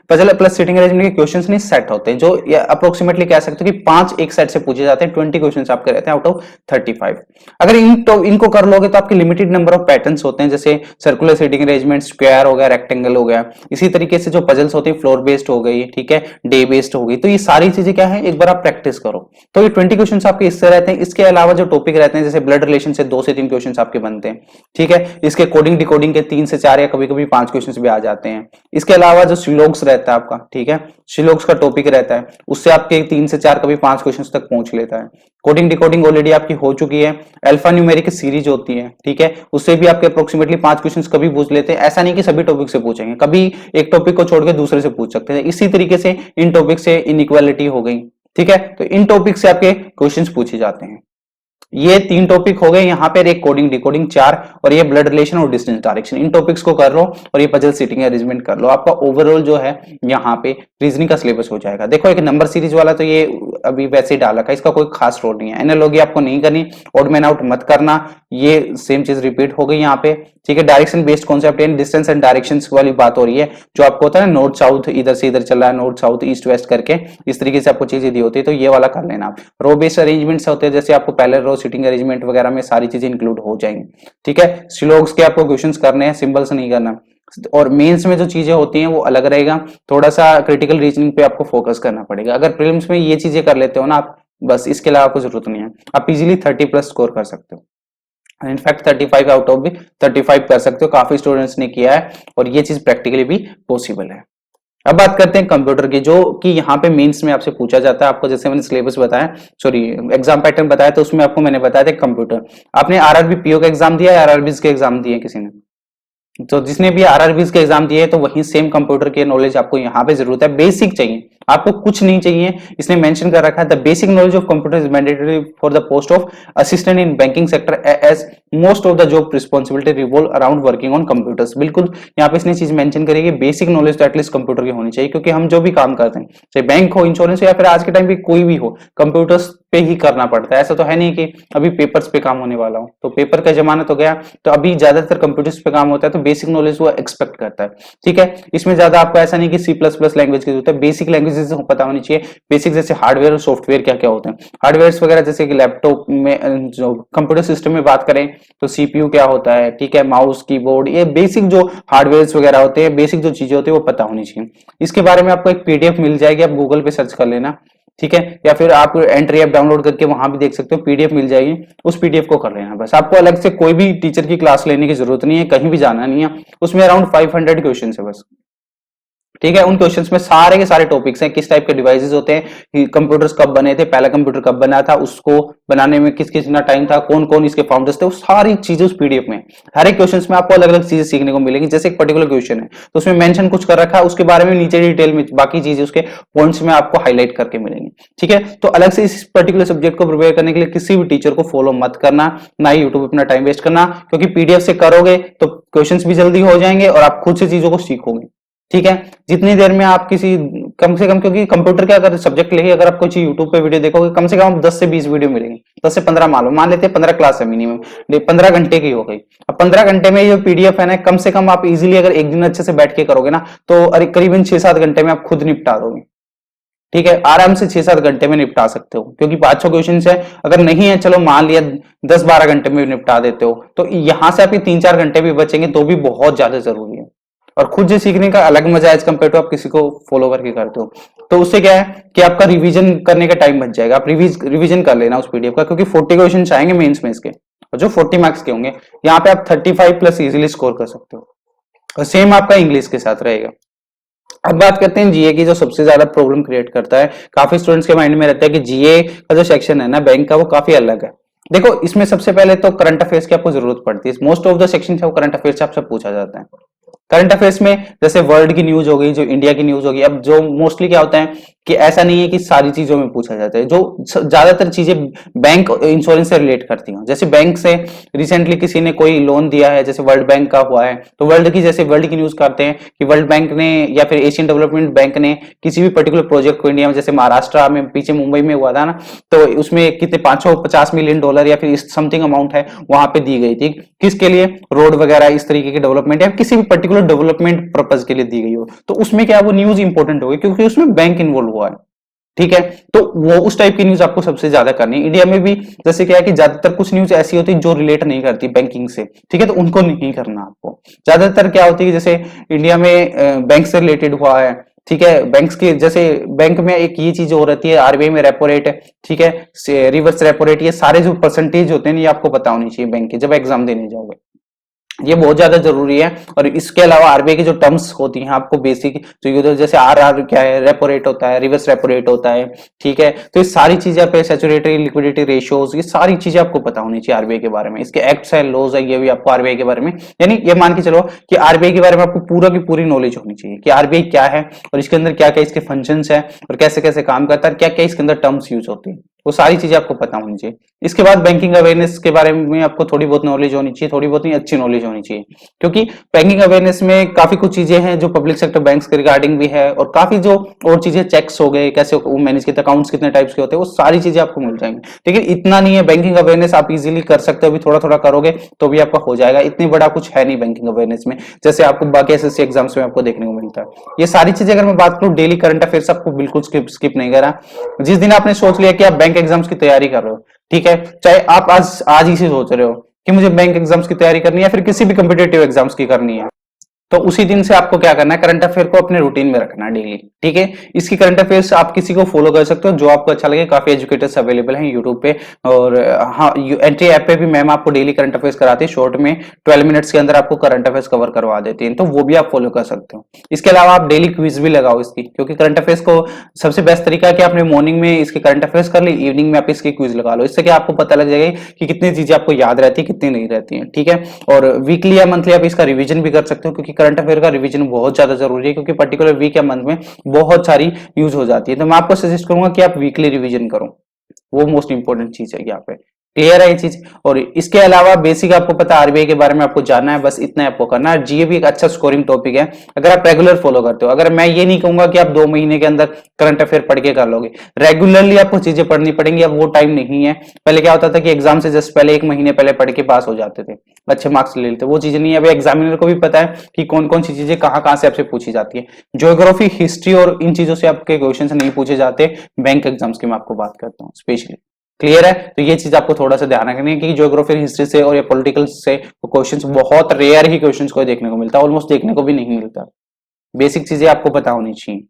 पजल प्लस सीटिंग अरेंजमेंट के क्वेश्चंस नहीं सेट होते हैं, जो अप्रोक्सीमेटली कह सकते हो कि 5 एक सेट से पूछे जाते हैं, 20 क्वेश्चंस आपके रहते हैं आउट ऑफ 35। अगर इनको कर लोगे तो आपके लिमिटेड नंबर ऑफ पैटर्न्स होते हैं, जैसे सर्कुलर सीटिंग अरेंजमेंट, स्क्वायर हो गया, रेक्टेंगल हो गया, इसी तरीके से जो पजल्स होती है फ्लोर बेस्ड हो गई, ठीक है, डे बेस्ड हो गई, तो ये सारी चीजें क्या है, एक बार आप प्रैक्टिस करो। तो ये 20 क्वेश्चन आपके इससे रहते हैं। इसके अलावा जो टॉपिक रहते हैं जैसे ब्लड रिलेशन से 2 से 3 क्वेश्चन आपके बनते हैं, ठीक है। इसके कोडिंग डिकोडिंग के 3 से 4 या कभी कभी 5 क्वेश्चन भी आ जाते हैं। इसके अलावा जो श्लोक्स रहता है आपका, ठीक है, श्लोक्स का टॉपिक रहता है, उससे आपके 3 से 4 कभी 5 क्वेश्चन तक पहुंच लेता है। कोडिंग डिकोडिंग ऑलरेडी आपकी हो चुकी है। अल्फा न्यूमेरिक सीरीज होती है, ठीक है, उससे भी आपके अप्रोक्सीमेटली 5 क्वेश्चन कभी पूछ लेते हैं। ऐसा नहीं कि सभी टॉपिक से पूछेंगे, कभी एक टॉपिक को छोड़ के दूसरे से पूछ सकते हैं। इसी तरीके से इन टॉपिक से इनइक्वालिटी हो गई, ठीक है, तो इन टॉपिक से आपके क्वेश्चंस पूछे जाते हैं। ये 3 टॉपिक हो गए यहाँ पे, एक कोडिंग डिकोडिंग 4, और ये ब्लड रिलेशन और डिस्टेंस डायरेक्शन। इन टॉपिक्स को कर लो और ये पजल सीटिंग अरेंजमेंट कर लो, आपका ओवरऑल जो है यहाँ पे रीजनिंग का सिलेबस हो जाएगा। देखो एक नंबर सीरीज वाला तो ये अभी वैसे ही डाला है, इसका कोई खास रोल नहीं है। एनालॉजी आपको नहीं करनी, ऑड मैन आउट मत करना, ये सेम चीज रिपीट हो गई यहाँ पे, ठीक है। Direction based concept and distance and directions वाली बात हो रही है, जो आपको होता है ना नॉर्थ साउथ, इधर से इधर चल रहा है, नॉर्थ साउथ ईस्ट वेस्ट करके, इस तरीके से आपको चीजें दी होती है, तो ये वाला कर लेना। रो बेस्ड अरेंजमेंट्स होते हैं, जैसे आपको पहले रो सिटिंग अरेंजमेंट वगैरह में सारी चीजें इंक्लूड हो जाएंगी, ठीक है। श्लोक्स के आपको क्वेश्चंस करने हैं, सिंबल्स नहीं करना। और मेंस में जो चीजें होती हैं वो अलग रहेगा, थोड़ा सा क्रिटिकल रीजनिंग पे आपको फोकस करना पड़ेगा। अगर प्रीलिम्स में ये चीजें कर लेते हो ना आप, बस इसके अलावा आपको जरूरत नहीं है, आप इजीली 30+ स्कोर कर सकते हो। इनफैक्ट 35 आउट ऑफ भी 35 कर सकते हो, काफी स्टूडेंट्स ने किया है और ये चीज प्रैक्टिकली भी पॉसिबल है। अब बात करते हैं कंप्यूटर की, जो कि यहाँ पे मेंस में आपसे पूछा जाता है। आपको जैसे मैंने सिलेबस बताया, सॉरी एग्जाम पैटर्न बताया, तो उसमें आपको मैंने बताया था कंप्यूटर। आपने आरआरबी पीओ का एग्जाम दिया या आरआरबी के एग्जाम दिए किसी ने? तो जिसने भी आरआरबी के एग्जाम दिए तो वही सेम कंप्यूटर के नॉलेज आपको यहाँ पे जरूरत है, बेसिक चाहिए, आपको कुछ नहीं चाहिए। इसने मेंशन कर रखा है the basic knowledge of computer is mandatory for the post of assistant in banking sector as most of the job responsibility revolve around working on computers. बिल्कुल यहाँ पे इसने चीज मेंशन करी है, बेसिक नॉलेज तो एटलीस्ट कंप्यूटर की होनी चाहिए, क्योंकि हम जो भी काम करते हैं, चाहे बैंक हो, इंश्योरेंस हो, या फिर आज के टाइम पे कोई भी हो, कंप्यूटर्स पे ही करना पड़ता है। ऐसा तो है नहीं कि अभी पेपर्स पे काम होने वाला हो, तो पेपर का जमाना तो गया, तो अभी ज्यादातर कंप्यूटर्स पे काम होता है, तो बेसिक नॉलेज वो एक्सपेक्ट करता है, ठीक है। इसमें ज्यादा आपको ऐसा नहीं कि C++ लैंग्वेज की जरूरत है, बेसिक लैंग्वेजेस पता होनी चाहिए। बेसिक जैसे हार्डवेयर और सॉफ्टवेयर क्या क्या होते हैं, हार्डवेयर वगैरह जैसे कि लैपटॉप में, जो कंप्यूटर सिस्टम में बात करें तो CPU क्या होता है, ठीक है, माउस कीबोर्ड, ये बेसिक जो हार्डवेयर वगैरह होते हैं, बेसिक जो चीजें होती है वो पता होनी चाहिए। इसके बारे में आपको एक PDF मिल जाएगी, आप गूगल पे सर्च कर लेना, ठीक है, या फिर आप एंट्री ऐप डाउनलोड करके वहां भी देख सकते हो, PDF मिल जाएगी, उस PDF को कर लेना। बस आपको अलग से कोई भी टीचर की क्लास लेने की जरूरत नहीं है, कहीं भी जाना नहीं है। उसमें अराउंड 500 क्वेश्चन है बस, ठीक है। उन क्वेश्चंस में सारे के सारे टॉपिक्स हैं, किस टाइप के डिवाइसेस होते हैं, कंप्यूटर्स कब बने थे, पहला कंप्यूटर कब बना था, उसको बनाने में किस कितना टाइम था, कौन कौन इसके फाउंडर्स थे, वो सारी चीजें उस PDF में। हर एक क्वेश्चंस में आपको अलग अलग चीजें सीखने को मिलेंगी। जैसे एक पर्टिकुलर क्वेश्चन है तो उसमें मेंशन कुछ कर रखा है, उसके बारे में नीचे डिटेल में बाकी चीजें उसके पॉइंट्स में आपको हाईलाइट करके मिलेंगी, ठीक है। तो अलग से इस पर्टिकुलर सब्जेक्ट को प्रिपेयर करने के लिए किसी भी टीचर को फॉलो मत करना, ना ही यूट्यूब अपना टाइम वेस्ट करना, क्योंकि PDF से करोगे तो क्वेश्चंस भी जल्दी हो जाएंगे और आप खुद से चीजों को सीखोगे, ठीक है। जितनी देर में आप किसी कम से कम, क्योंकि कंप्यूटर का अगर सब्जेक्ट लेके अगर आप कुछ यूट्यूब पे वीडियो देखोगे, कम से कम 10 से 20 वीडियो मिलेंगे, 10 से 15 मान लेते हैं 15 क्लास है मिनिमम, 15 घंटे की हो गई। अब 15 घंटे में ये PDF है ना, कम से कम आप इजीली अगर एक दिन अच्छे से बैठ के करोगे ना, तो करीबन 6-7 घंटे में आप खुद निपटा दोगे, ठीक है। आराम से 6-7 घंटे में निपटा सकते हो, क्योंकि 5-6 क्वेश्चन है। अगर नहीं है, चलो मान लिया 10-12 घंटे में निपटा देते हो, तो यहां से आपके 3-4 घंटे भी बचेंगे, तो भी बहुत ज्यादा जरूरी है। और खुद से सीखने का अलग मजा है एज कम्पेयर टू आप किसी को फॉलो करके करते हो। तो उससे क्या है कि आपका रिवीजन करने का टाइम बच जाएगा, आप रिवीजन कर लेना उस PDF का, क्योंकि 40 क्वेश्चन आएंगे मेंस में इसके, और जो 40 मार्क्स के होंगे, यहाँ पे आप 35+ इजीली स्कोर कर सकते हो। और सेम आपका इंग्लिश के साथ रहेगा। अब बात करते हैं GA की, जो सबसे ज्यादा प्रॉब्लम क्रिएट करता है। काफी स्टूडेंट्स के माइंड में रहता है कि GA का जो सेक्शन है ना बैंक का, वो काफी अलग है। देखो इसमें सबसे पहले तो करंट अफेयर्स की आपको जरूरत पड़ती है, मोस्ट ऑफ द सेक्शन है वो करंट अफेयर्स से आपसे पूछा जाता है। करंट अफेयर्स में जैसे वर्ल्ड की न्यूज हो गई, जो इंडिया की न्यूज होगी। अब जो मोस्टली क्या होता है कि ऐसा नहीं है कि सारी चीजों में पूछा जाता है, जो ज्यादातर चीजें बैंक इंश्योरेंस से रिलेट करती हैं। जैसे बैंक से रिसेंटली किसी ने कोई लोन दिया है, जैसे वर्ल्ड बैंक का हुआ है, तो वर्ल्ड की न्यूज करते हैं कि वर्ल्ड बैंक ने या फिर एशियन डेवलपमेंट बैंक ने किसी भी पर्टिकुलर प्रोजेक्ट को इंडिया में, जैसे महाराष्ट्र में पीछे मुंबई में हुआ था ना, तो उसमें कितने $550 मिलियन या फिर समथिंग अमाउंट है वहां पे दी गई थी, किसके लिए, रोड वगैरह इस तरीके के डेवलपमेंट या किसी भी पर्टिकुलर डेवलपमेंट पर्पज के लिए दी गई हो। तो उसमें क्या वो न्यूज इंपॉर्टेंट होगी, क्योंकि उसमें बैंक इन्वॉल्व हुआ है। ठीक है। तो वो उस टाइप की न्यूज आपको सबसे ज्यादा करनी है। इंडिया में भी जैसे क्या है कि ज्यादातर कुछ न्यूज ऐसी होती है जो रिलेट नहीं करती बैंकिंग से, ठीक है, तो उनको नहीं करना आपको। ज्यादातर क्या होती है कि जैसे इंडिया में बैंक से रिलेटेड हुआ है, ठीक है, बैंक्स के जैसे बैंक में एक ये चीज हो रहती है, आरबीआई में रेपो रेट है, ठीक है, रिवर्स रेपो रेट, ये सारे जो परसेंटेज होते हैं ये आपको पता होनी चाहिए बैंक के जब एग्जाम देने जाओगे, ये बहुत ज्यादा जरूरी है। और इसके अलावा आरबीआई की जो टर्म्स होती हैं आपको बेसिक, तो ये जैसे आर क्या है, रेपो रेट होता है, रिवर्स रेपो रेट होता है, ठीक है, तो ये सारी चीजें पे सैचुरेटरी लिक्विडिटी रेशियोज, ये सारी चीजें आपको पता होनी चाहिए आरबीआई के बारे में। इसके एक्ट्स है, लॉज है, ये भी आपको आरबीआई के बारे में, यानी ये मान के चलो कि आरबीआई के बारे में आपको पूरा की पूरी नॉलेज होनी चाहिए कि आरबीआई क्या है और इसके अंदर क्या क्या इसके फंक्शंस है और कैसे कैसे काम करता है, क्या क्या इसके अंदर टर्म्स यूज होती है, वो सारी चीजें आपको पता होनी चाहिए। इसके बाद बैंकिंग अवेयरनेस के बारे में आपको थोड़ी बहुत नॉलेज होनी चाहिए, थोड़ी बहुत ही अच्छी नॉलेज होनी चाहिए, क्योंकि बैंकिंग अवेयरनेस में काफी कुछ चीजें हैं जो पब्लिक सेक्टर बैंक्स के रिगार्डिंग भी है, और काफी जो और चीजें चेक्स हो गए, कैसे मैनेज किए, अकाउंट्स कितने टाइप्स के होते हैं, वो सारी चीजें आपको मिल जाएंगी। लेकिन इतना नहीं है, बैंकिंग अवेयरनेस आप इजीली कर सकते हो, अभी थोड़ा थोड़ा करोगे तो भी आपका हो जाएगा, इतनी बड़ा कुछ है नहीं बैंकिंग अवेयरनेस में जैसे आपको बाकी एसएससी एग्जाम्स में आपको देखने को मिलता है। ये सारी चीजें अगर मैं बात करूं, डेली करंट अफेयर्स आपको बिल्कुल स्किप नहीं करा। जिस दिन आपने सोच लिया कि आप बैंक एग्जाम्स की तैयारी कर रहे हो, ठीक है, चाहे आप आज ही से सोच रहे हो कि मुझे बैंक एग्जाम्स की तैयारी करनी है, फिर किसी भी कॉम्पिटेटिव एग्जाम्स की करनी है, तो उसी दिन से आपको क्या करना है, करंट अफेयर को अपने रूटीन में रखना है डेली, ठीक है। इसकी करंट अफेयर्स आप किसी को फॉलो कर सकते हो जो आपको अच्छा लगे, काफी एजुकेटर्स अवेलेबल हैं यूट्यूब पे, और हाँ, एंट्री ऐप पे भी मैम आपको डेली करंट अफेयर्स कराती है, शॉर्ट में 12 मिनट्स के अंदर आपको करंट अफेयर्स कवर करवा देती है, तो वो भी आप फॉलो कर सकते हो। इसके अलावा आप डेली क्विज भी लगाओ इसकी, क्योंकि करंट अफेयर्स को सबसे बेस्ट तरीका है कि आपने मॉर्निंग में इसके करंट अफेयर्स कर ली, इवनिंग में आप इसकी क्विज लगा लो, इससे क्या आपको पता लग जाएगा कि कितनी चीजें आपको याद रहती है, कितनी नहीं रहती है, ठीक है। और वीकली या मंथली आप इसका रिविजन भी कर सकते हो, क्योंकि करंट अफेयर का रिविजन बहुत ज्यादा जरूरी है, क्योंकि पर्टिकुलर वीक या मंथ में बहुत सारी न्यूज हो जाती है, तो मैं आपको सजेस्ट करूंगा कि आप वीकली रिवीजन करो, वो मोस्ट इंपॉर्टेंट चीज है यहाँ पे। क्लियर है ये चीज। और इसके अलावा बेसिक आपको पता है आरबीआई के बारे में आपको जानना है, बस इतना आपको करना है। जीए भी एक अच्छा स्कोरिंग टॉपिक है अगर आप रेगुलर फॉलो करते हो। अगर मैं ये नहीं कहूंगा कि आप 2 महीने के अंदर करंट अफेयर पढ़ के कर लोगे, रेगुलरली आपको चीजें पढ़नी पड़ेंगी। अब वो टाइम नहीं है, पहले क्या होता था कि एग्जाम से जस्ट पहले 1 महीने पहले पढ़ के पास हो जाते थे, अच्छे मार्क्स ले लेते, वो चीजें नहीं है। अभी एग्जामिनर को भी पता है कि कौन कौन सी चीजें कहाँ कहाँ से आपसे पूछी जाती है। ज्योग्राफी, हिस्ट्री और इन चीजों से आपके क्वेश्चन नहीं पूछे जाते बैंक एग्जाम्स की, मैं आपको बात करता हूँ स्पेशली। क्लियर है। तो ये चीज आपको थोड़ा सा ध्यान रखनी है कि ज्योग्राफी, हिस्ट्री से और ये पॉलिटिकल से क्वेश्चंस बहुत रेयर ही क्वेश्चंस को देखने को मिलता है, ऑलमोस्ट देखने को भी नहीं मिलता। बेसिक चीजें आपको पता होनी चाहिए।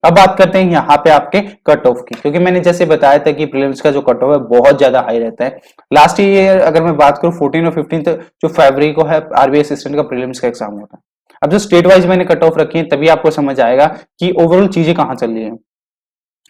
अब बात करते हैं यहाँ पे आपके कट ऑफ की, क्योंकि मैंने जैसे बताया था कि प्रीलिम्स का जो कट ऑफ है बहुत ज्यादा हाई रहता है। लास्ट ईयर अगर मैं बात करूं 14 और 15 जो फरवरी को है आरबीआई असिस्टेंट का प्रीलिम्स का एग्जाम होता है। अब जो स्टेट वाइज मैंने कट ऑफ रखी है तभी आपको समझ आएगा कि ओवरऑल चीजें कहाँ चल रही है।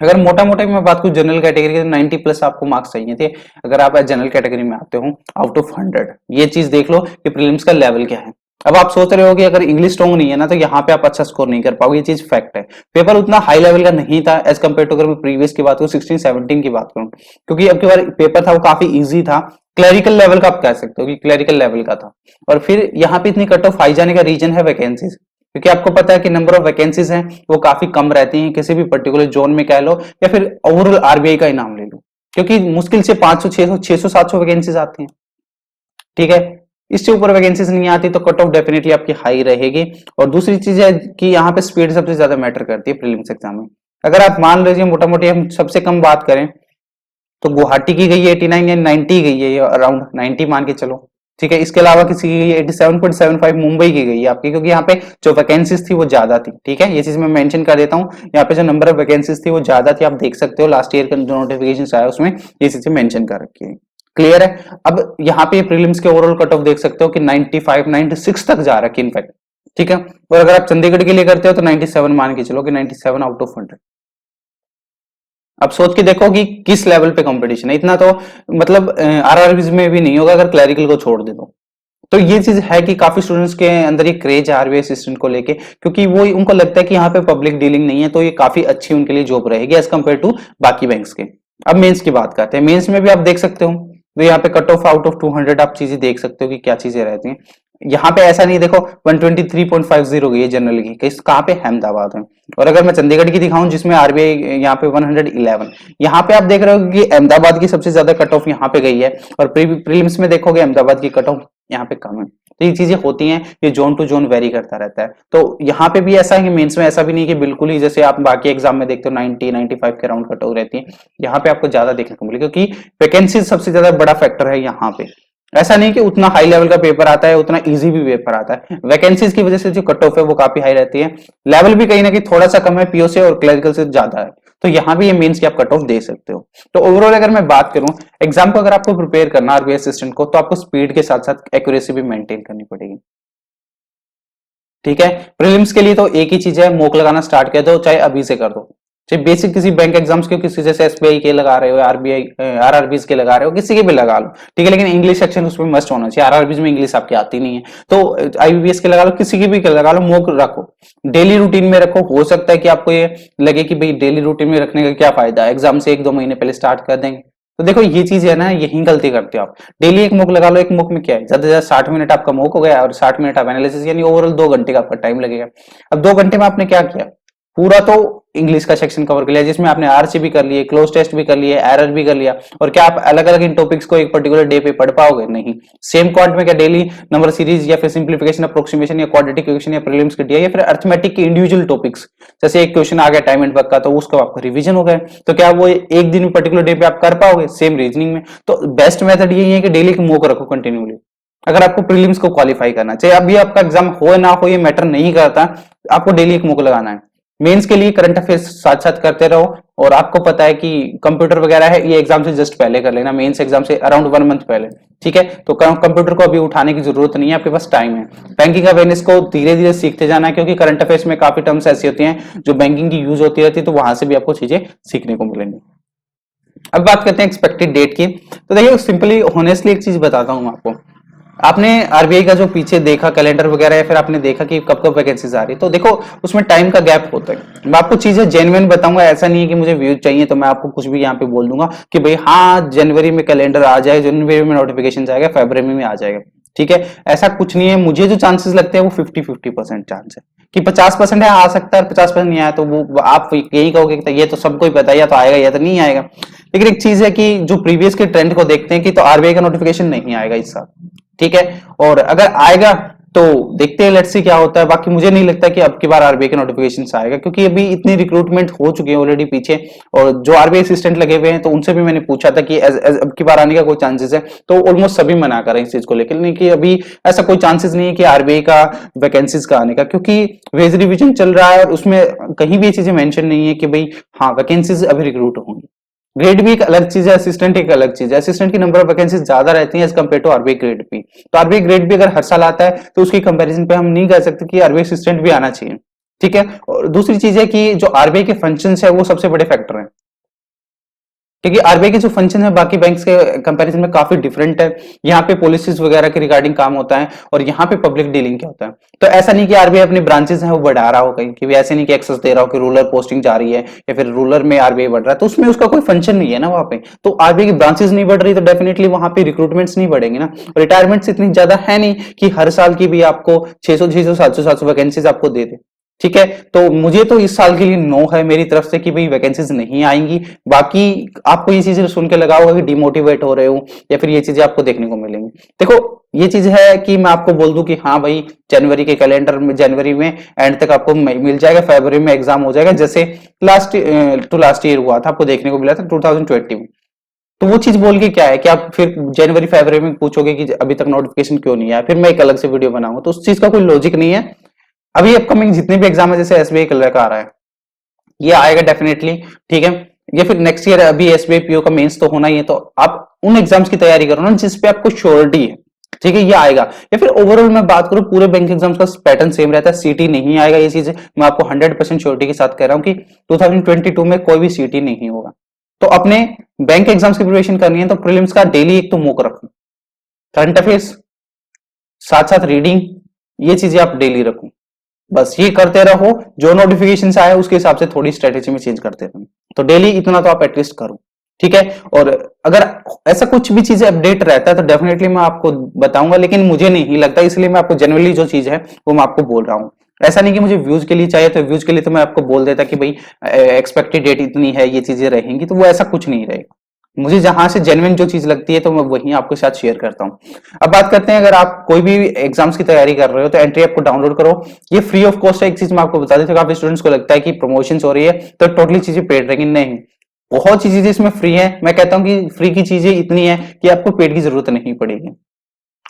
अगर मोटा मोटा मैं बात करूं जनरल कैटेगरी के 90 प्लस आपको मार्क्स चाहिए थे अगर आप जनरल कैटेगरी में आते हो आउट ऑफ 100। ये चीज देख लो कि प्रीलिम्स का लेवल क्या है। अब आप सोच रहे हो कि अगर इंग्लिश स्ट्रॉन्ग नहीं है ना तो यहाँ पे आप अच्छा स्कोर नहीं कर पाओगे, ये चीज फैक्ट है। पेपर उतना हाई लेवल का नहीं था एज कम्पेयर टू अगर मैं प्रीवियस की बात करूं 16-17 की बात करूं, क्योंकि अब की बार पेपर था वो काफी इजी था, क्लरिकल लेवल का आप कह सकते हो कि क्लरिकल लेवल का था। और फिर यहाँ पे इतनी कट ऑफ हाई जाने का रीजन है वैकेंसीज, क्योंकि आपको पता है कि नंबर ऑफ वैकेंसीज हैं वो काफी कम रहती हैं किसी भी पर्टिकुलर जोन में कह लो या फिर ओवरऑल आरबीआई का ही नाम ले लो, क्योंकि मुश्किल से 500 600 600 700 वैकेंसीज आती हैं, ठीक है। इससे ऊपर वैकेंसीज नहीं आती तो कट ऑफ डेफिनेटली आपकी हाई रहेगी। और दूसरी चीज है कि यहाँ पे स्पीड सबसे ज्यादा मैटर करती है प्रीलिम्स एग्जाम में। अगर आप मान लीजिए मोटा मोटी हम सबसे कम बात करें तो गुवाहाटी की गई है 89 या 90 गई है, अराउंड 90 मान के चलो, ठीक है। इसके अलावा किसी की 87.75 मुंबई की गई है आपकी, क्योंकि यहाँ पे जो वैकेंसीज थी वो ज्यादा थी, ठीक है। ये चीज मैं मेंशन कर देता हूँ, यहाँ पे जो नंबर ऑफ वैकेंसीज थी वो ज्यादा थी, आप देख सकते हो लास्ट ईयर का जो नोटिफिकेशन आया उसमें ये चीजें मेंशन कर रखी है। क्लियर है। अब यहाँ पे प्रीलिम्स के ओवरऑल कट ऑफ देख सकते हो कि 95 96 तक जा रखी इनफैक्ट, ठीक है। और अगर आप चंडीगढ़ के लिए करते हो तो 97 मान के चलो कि 97 आउट ऑफ 100। अब सोच के देखो कि किस लेवल पे कंपटीशन है। इतना तो मतलब आरआरबी में भी नहीं होगा अगर क्लरिकल को छोड़ दे तो ये चीज है कि काफी स्टूडेंट्स के अंदर ये क्रेज है आरबीआई असिस्टेंट को लेके, क्योंकि वो उनको लगता है कि यहाँ पे पब्लिक डीलिंग नहीं है तो ये काफी अच्छी उनके लिए जॉब रहेगी एज कम्पेयर टू बाकी बैंक्स के। अब मेंस की बात करते हैं। मेंस में भी आप देख सकते हो तो यहाँ पे कट ऑफ आउट ऑफ 200 आप चीजें देख सकते हो कि क्या चीजें रहती हैं। यहाँ पे ऐसा नहीं, देखो 123.50 गई है जनरल की, कहाँ पे अहमदाबाद में। और अगर मैं चंडीगढ़ की दिखाऊं जिसमें आरबीआई यहाँ पे 111, यहाँ पे आप देख रहे हो कि अहमदाबाद की सबसे ज्यादा कट ऑफ यहाँ पे गई है। और प्रीलिम्स में देखोगे अहमदाबाद की कट ऑफ यहाँ पे कम है। तो ये चीजें होती हैं, ये जोन टू जोन वेरी करता रहता है। तो यहाँ पे भी ऐसा है कि मेंस में ऐसा भी नहीं कि बिल्कुल ही जैसे आप बाकी एग्जाम में देखते हो 90-95 के अराउंड कट ऑफ रहती है, यहाँ पे आपको ज्यादा देखने को मिलेगी क्योंकि वैकेंसी सबसे ज्यादा बड़ा फैक्टर है यहाँ पे। ऐसा नहीं कि उतना हाई लेवल का पेपर आता है, उतना इजी भी पेपर आता है, वैकेंसीज की वजह से जो कट ऑफ है वो काफी हाई रहती है, लेवल भी कहीं ना कहीं थोड़ा सा कम है पीओ से और क्लरिकल से ज्यादा है, तो यहाँ भी ये मीन्स कि आप कट ऑफ दे सकते हो। तो ओवरऑल अगर मैं बात करूं एग्जाम को अगर आपको प्रिपेयर करना आरबीआई असिस्टेंट को, तो आपको स्पीड के साथ साथ एक्यूरेसी भी मेंटेन करनी पड़ेगी। ठीक है, प्रीलिम्स के लिए तो एक ही चीज है, मॉक लगाना स्टार्ट कर दो, चाहे अभी से कर दो, चाहे बेसिक किसी बैंक एग्जाम्स के, किसी जैसे एसबीआई के लगा रहे हो, आरबीआई आरआरबीज के लगा रहे हो, किसी के भी लगा लो, ठीक है, लेकिन इंग्लिश सेक्शन उसमें मस्ट होना चाहिए। आरआरबीज में इंग्लिश आपकी आती नहीं है तो आईबीपीएस के लगा लो, किसी की भी लगा लो, मॉक रखो, डेली रूटीन में रखो। हो सकता है कि आपको ये लगे कि भाई डेली रूटीन में रखने का क्या फायदा है, एग्जाम से 1-2 महीने पहले स्टार्ट कर देंगे, तो देखो ये चीज है ना, यही गलती करते हो आप। डेली एक मॉक लगा लो, एक मॉक में क्या है, ज्यादा से ज्यादा 60 मिनट आपका मॉक हो गया और 60 मिनट आप एनालिसिस, यानी ओवरऑल 2 घंटे का आपका टाइम लगेगा। अब 2 घंटे में आपने क्या किया, पूरा तो इंग्लिश का सेक्शन कवर कर लिया, जिसमें आपने आरसी भी कर लिए, क्लोज टेस्ट भी कर लिए, एरर भी कर लिया, और क्या आप अलग अलग इन टॉपिक्स को एक पर्टिकुलर डे पे पढ़ पाओगे? नहीं। सेम क्वांट में क्या डेली नंबर सीरीज या फिर सिंप्लीफिकेशन, अप्रोक्सीमेशन या क्वाड्रेटिक क्वेश्चन या प्रीलिम्स के दिया, या फिर अर्थमेटिक के इंडिविजुअल टॉपिक्स, जैसे एक क्वेश्चन आ गया टाइम एंड वर्क का, तो उसका आपका रिवीजन हो गया, तो क्या वो एक दिन पर्टिकुलर डे पे आप कर पाओगे सेम रीजनिंग में? तो बेस्ट मेथड यही है कि डेली एक मॉक रखो कंटिन्यूली, अगर आपको प्रीलिम्स को क्वालिफाई करना, चाहे अभी आपका एग्जाम हो ना हो ये मैटर नहीं करता, आपको डेली एक मॉक लगाना है। मेंस के लिए करंट अफेयर्स साथ साथ करते रहो, और आपको पता है कि कंप्यूटर वगैरह है, ये एग्जाम से जस्ट पहले कर लेना, मेंस एग्जाम से अराउंड 1 मंथ पहले, ठीक है। तो कंप्यूटर को अभी उठाने की जरूरत नहीं है, आपके पास टाइम है। बैंकिंग अवेयरनेस को धीरे धीरे सीखते जाना है, क्योंकि करंट अफेयर्स में काफी टर्म्स ऐसी होती हैं जो बैंकिंग की यूज होती रहती है, तो वहां से भी आपको चीजें सीखने को मिलेंगी। अब बात करते हैं एक्सपेक्टेड डेट की। तो देखिए सिंपली होनेस्टली एक चीज बताता हूं आपको, आपने आरबीआई का जो पीछे देखा कैलेंडर वगैरह, या फिर आपने देखा कि कब कब वैकेंसीज आ रही है, तो देखो उसमें टाइम का गैप होता है। मैं आपको चीजें जेन्युइन बताऊंगा, ऐसा नहीं है कि मुझे व्यूज चाहिए तो मैं आपको कुछ भी यहाँ पे बोल दूंगा कि भाई हाँ जनवरी में कैलेंडर आ जाए, जनवरी में नोटिफिकेशन जाएगा, फरवरी में आ जाएगा, ठीक है, ऐसा कुछ नहीं है। मुझे जो चांसेस लगते हैं वो 50-50% चांस है कि 50% है आ सकता है, 50% नहीं आया तो वो आप यही कहोगे कि ये तो सबको ही पता है, या तो आएगा या तो नहीं आएगा। लेकिन एक चीज है कि जो प्रीवियस के ट्रेंड को देखते हैं कि तो आरबीआई का नोटिफिकेशन नहीं आएगा इस साल, ठीक है, और अगर आएगा तो देखते हैं, लेट्स सी क्या होता है। बाकी मुझे नहीं लगता कि अब की बार आरबीआई के नोटिफिकेशन आएगा, क्योंकि अभी इतनी रिक्रूटमेंट हो चुकी है ऑलरेडी पीछे, और जो आरबीआई असिस्टेंट लगे हुए हैं तो उनसे भी मैंने पूछा था कि अब की बार आने का कोई चांसेस है, तो ऑलमोस्ट सभी मना कर रहे हैं इस चीज को लेकर, नहीं कि अभी ऐसा कोई चांसेस नहीं है कि आरबीआई का वैकेंसीज का आने का, क्योंकि वेज रिविजन चल रहा है और उसमें कहीं भी ये चीजें मेंशन नहीं है कि भाई हाँ वैकेंसीज अभी रिक्रूट होंगी। ग्रेड भी एक अलग चीज है, असिस्टेंट एक अलग चीज है, असिस्टेंट की नंबर ऑफ वैकेंसी ज्यादा रहती है as compare to RBI grade भी। तो आरबीआई ग्रेड भी अगर हर साल आता है तो उसकी कंपैरिजन पे हम नहीं कह सकते कि आरबीआई असिस्टेंट भी आना चाहिए, ठीक है। और दूसरी चीज है कि जो आरबीआई के फंक्शंस है वो सबसे बड़े फैक्टर है, क्योंकि आरबीआई के जो फंक्शन है बाकी बैंक्स के कंपैरिजन में काफी डिफरेंट है। यहाँ पे पॉलिसीज वगैरह के रिगार्डिंग काम होता है, और यहाँ पे पब्लिक डीलिंग क्या होता है। तो ऐसा नहीं कि आरबीआई अपनी ब्रांचेस हैं वो बढ़ा रहा हो कहीं, कि ऐसे नहीं कि एक्सेस दे रहा हो कि रूरल पोस्टिंग जा रही है या फिर रूरल में आरबीआई बढ़ रहा है, तो उसमें उसका कोई फंक्शन नहीं है ना वहां पे। तो आरबीआई की ब्रांचेस नहीं बढ़ रही तो डेफिनेटली वहां पे रिक्रूटमेंट्स नहीं बढ़ेंगे ना। रिटायरमेंट्स इतनी ज्यादा है नहीं कि हर साल की भी आपको 600 700 वैकेंसीज आपको दे दे, ठीक है। तो मुझे तो इस साल के लिए नो है मेरी तरफ से कि भाई वैकेंसीज नहीं आएंगी। बाकी आपको ये चीजें सुन के लगा होगा कि डिमोटिवेट हो रहे हो, या फिर ये चीजें आपको देखने को मिलेंगी। देखो ये चीज है कि मैं आपको बोल दूं कि हाँ भाई जनवरी के कैलेंडर में, जनवरी में एंड तक आपको मिल जाएगा, फरवरी में एग्जाम हो जाएगा, जैसे लास्ट ईयर हुआ था, आपको देखने को मिला था 2020 में। तो वो चीज बोल के क्या है कि आप फिर जनवरी फरवरी में पूछोगे कि अभी तक नोटिफिकेशन क्यों नहीं आया, फिर मैं एक अलग से वीडियो बनाऊंगा, तो उस चीज का कोई लॉजिक नहीं है। अभी अपकमिंग जितने भी एग्जाम है, जैसे एसबीआई कलर का आ रहा है, ये आएगा डेफिनेटली, ठीक है। या फिर नेक्स्ट ईयर अभी एसबीआई पीओ का मेंस तो होना ही है, तो आप उन एग्जाम्स की तैयारी करो ना जिसपे आपको श्योरिटी है, ठीक है, ये आएगा। या फिर ओवरऑल मैं बात करूं पूरे बैंक एग्जाम्स का पैटर्न सेम रहता है, सीटी नहीं आएगा, ये चीज मैं आपको 100% श्योरिटी के साथ कह रहा हूं कि 2022 में कोई भी सीटी नहीं होगा। तो अपने बैंक एग्जाम्स की प्रिपरेशन करनी है तो प्रीलिम्स का डेली एक तो मॉक रखो, करंट अफेयर्स साथ साथ रीडिंग, ये चीजें आप डेली रखो, बस ये करते रहो। जो नोटिफिकेशन आए उसके हिसाब से थोड़ी स्ट्रेटेजी में चेंज करते रहो, तो डेली इतना तो आप एटलीस्ट करो, ठीक है। और अगर ऐसा कुछ भी चीजें अपडेट रहता है तो डेफिनेटली मैं आपको बताऊंगा, लेकिन मुझे नहीं लगता, इसलिए मैं आपको जनरली जो चीज है वो मैं आपको बोल रहा हूँ। ऐसा नहीं कि मुझे व्यूज के लिए चाहिए, तो व्यूज के लिए तो मैं आपको बोल देता कि भाई एक्सपेक्टेड डेट इतनी है, ये चीजें रहेंगी, तो वो ऐसा कुछ नहीं रहेगा। मुझे जहां से जेन्युइन जो चीज लगती है तो मैं वही आपके साथ शेयर करता हूँ। अब बात करते हैं, अगर आप कोई भी एग्जाम्स की तैयारी कर रहे हो तो एंट्री ऐप को डाउनलोड करो। ये फ्री ऑफ कॉस्ट है। एक चीज मैं आपको बता देता हूँ, काफी स्टूडेंट्स को लगता है कि प्रमोशन हो रही है तो टोटली चीजें पेड रहेंगी। नहीं, बहुत सी चीजें इसमें फ्री है। मैं कहता हूँ कि फ्री की चीजें इतनी है कि आपको पेड की जरूरत नहीं पड़ेगी।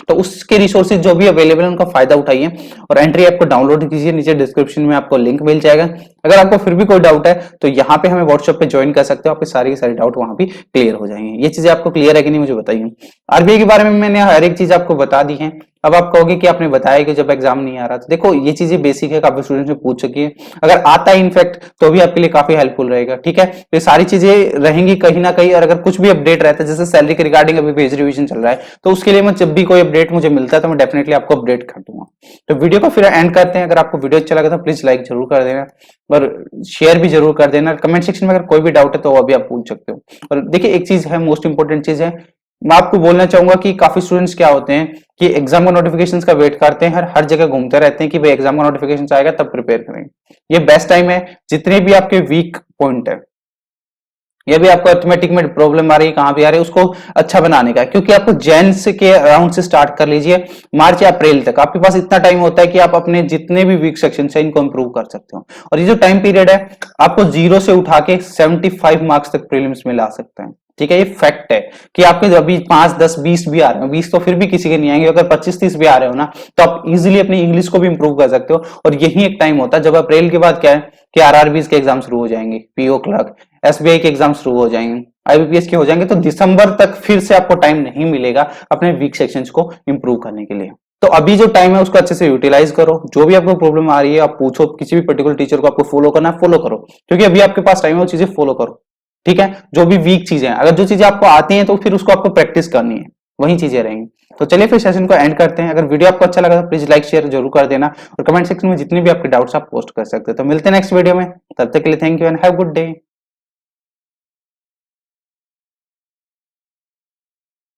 तो उसके रिसोर्सेज जो भी अवेलेबल है उनका फायदा उठाइए और एंट्री ऐप को डाउनलोड कीजिए। नीचे डिस्क्रिप्शन में आपको लिंक मिल जाएगा। अगर आपको फिर भी कोई डाउट है तो यहाँ पे हमें व्हाट्सएप पे ज्वाइन कर सकते हो। आपके सारे के सारे डाउट वहां भी क्लियर हो जाएंगे। ये चीजें आपको क्लियर है कि नहीं मुझे बताइए। आरबीआई के बारे में मैंने हर एक चीज आपको बता दी है। अब आप कहोगे कि आपने बताया कि जब एग्जाम नहीं आ रहा, तो देखो ये चीजें बेसिक है, काफी स्टूडेंट्स ने पूछ चुकी है। अगर आता है इनफैक्ट तो भी आपके लिए काफी हेल्पफुल रहेगा। ठीक है, तो ये सारी चीजें रहेंगी कहीं ना कहीं। और अगर कुछ भी अपडेट रहता है, जैसे सैलरी के रिगार्डिंग अभी पेज रिवीजन चल रहा है, तो उसके लिए मैं जब भी कोई अपडेट मुझे मिलता है तो मैं डेफिनेटली आपको अपडेट कर दूंगा। तो वीडियो को फिर एंड करते हैं। अगर आपको वीडियो अच्छा लगा तो प्लीज लाइक जरूर कर देना और शेयर भी जरूर कर देना। कमेंट सेक्शन में अगर कोई भी डाउट है तो वो अभी आप पूछ सकते हो। और देखिए एक चीज है, मोस्ट इंपोर्टेंट चीज है, मैं आपको बोलना चाहूंगा कि काफी स्टूडेंट्स क्या होते हैं कि एग्जाम का नोटिफिकेशंस का वेट करते हैं, हर जगह घूमते रहते हैं कि भाई एग्जाम का नोटिफिकेशन आएगा तब प्रिपेयर करेंगे। ये बेस्ट टाइम है। जितने भी आपके वीक पॉइंट है, ये भी आपको अर्थमेटिक में प्रॉब्लम आ रही है, कहां भी आ रही है, उसको अच्छा बनाने का है। क्योंकि आपको जैन से के अराउंड से स्टार्ट कर लीजिए, मार्च या अप्रैल तक आपके पास इतना टाइम होता है कि आप अपने जितने भी वीक सेक्शन है इनको इंप्रूव कर सकते हो। और ये जो टाइम पीरियड है, आपको 0 से उठा के 75 मार्क्स तक प्रीलिम्स में ला सकते हैं। ठीक है, ये फैक्ट है कि आपके अभी 5, 10, 20 भी आ रहे हो, 20 तो फिर भी किसी के नहीं आएंगे। अगर 25, 30 भी आ रहे हो ना, तो आप इजीली अपनी इंग्लिश को भी इंप्रूव कर सकते हो। और यही एक टाइम होता है जब अप्रैल के बाद क्या है कि आरआरबी के एग्जाम शुरू हो जाएंगे, पीओ क्लर्क, एसबीआई के एग्जाम शुरू हो जाएंगे, आईबीपीएस के हो जाएंगे। तो दिसंबर तक फिर से आपको टाइम नहीं मिलेगा अपने वीक सेक्शंस को इंप्रूव करने के लिए। तो अभी जो टाइम है उसको अच्छे से यूटिलाइज करो। जो भी आपको प्रॉब्लम आ रही है आप पूछो, किसी भी पर्टिकुलर टीचर को आपको फॉलो करना है फॉलो करो, क्योंकि अभी आपके पास टाइम है, वो चीजें फॉलो करो। ठीक है, जो भी वीक चीजें हैं, अगर जो चीजें आपको आती हैं तो फिर उसको आपको प्रैक्टिस करनी है, वही चीजें रहेंगी। तो चलिए फिर सेशन को एंड करते हैं। अगर वीडियो आपको अच्छा लगा तो प्लीज लाइक शेयर जरूर कर देना और कमेंट सेक्शन में जितने भी आपके डाउट्स आप पोस्ट कर सकते हैं। तो मिलते हैं नेक्स्ट वीडियो में, तब तक के लिए thank you and have good day.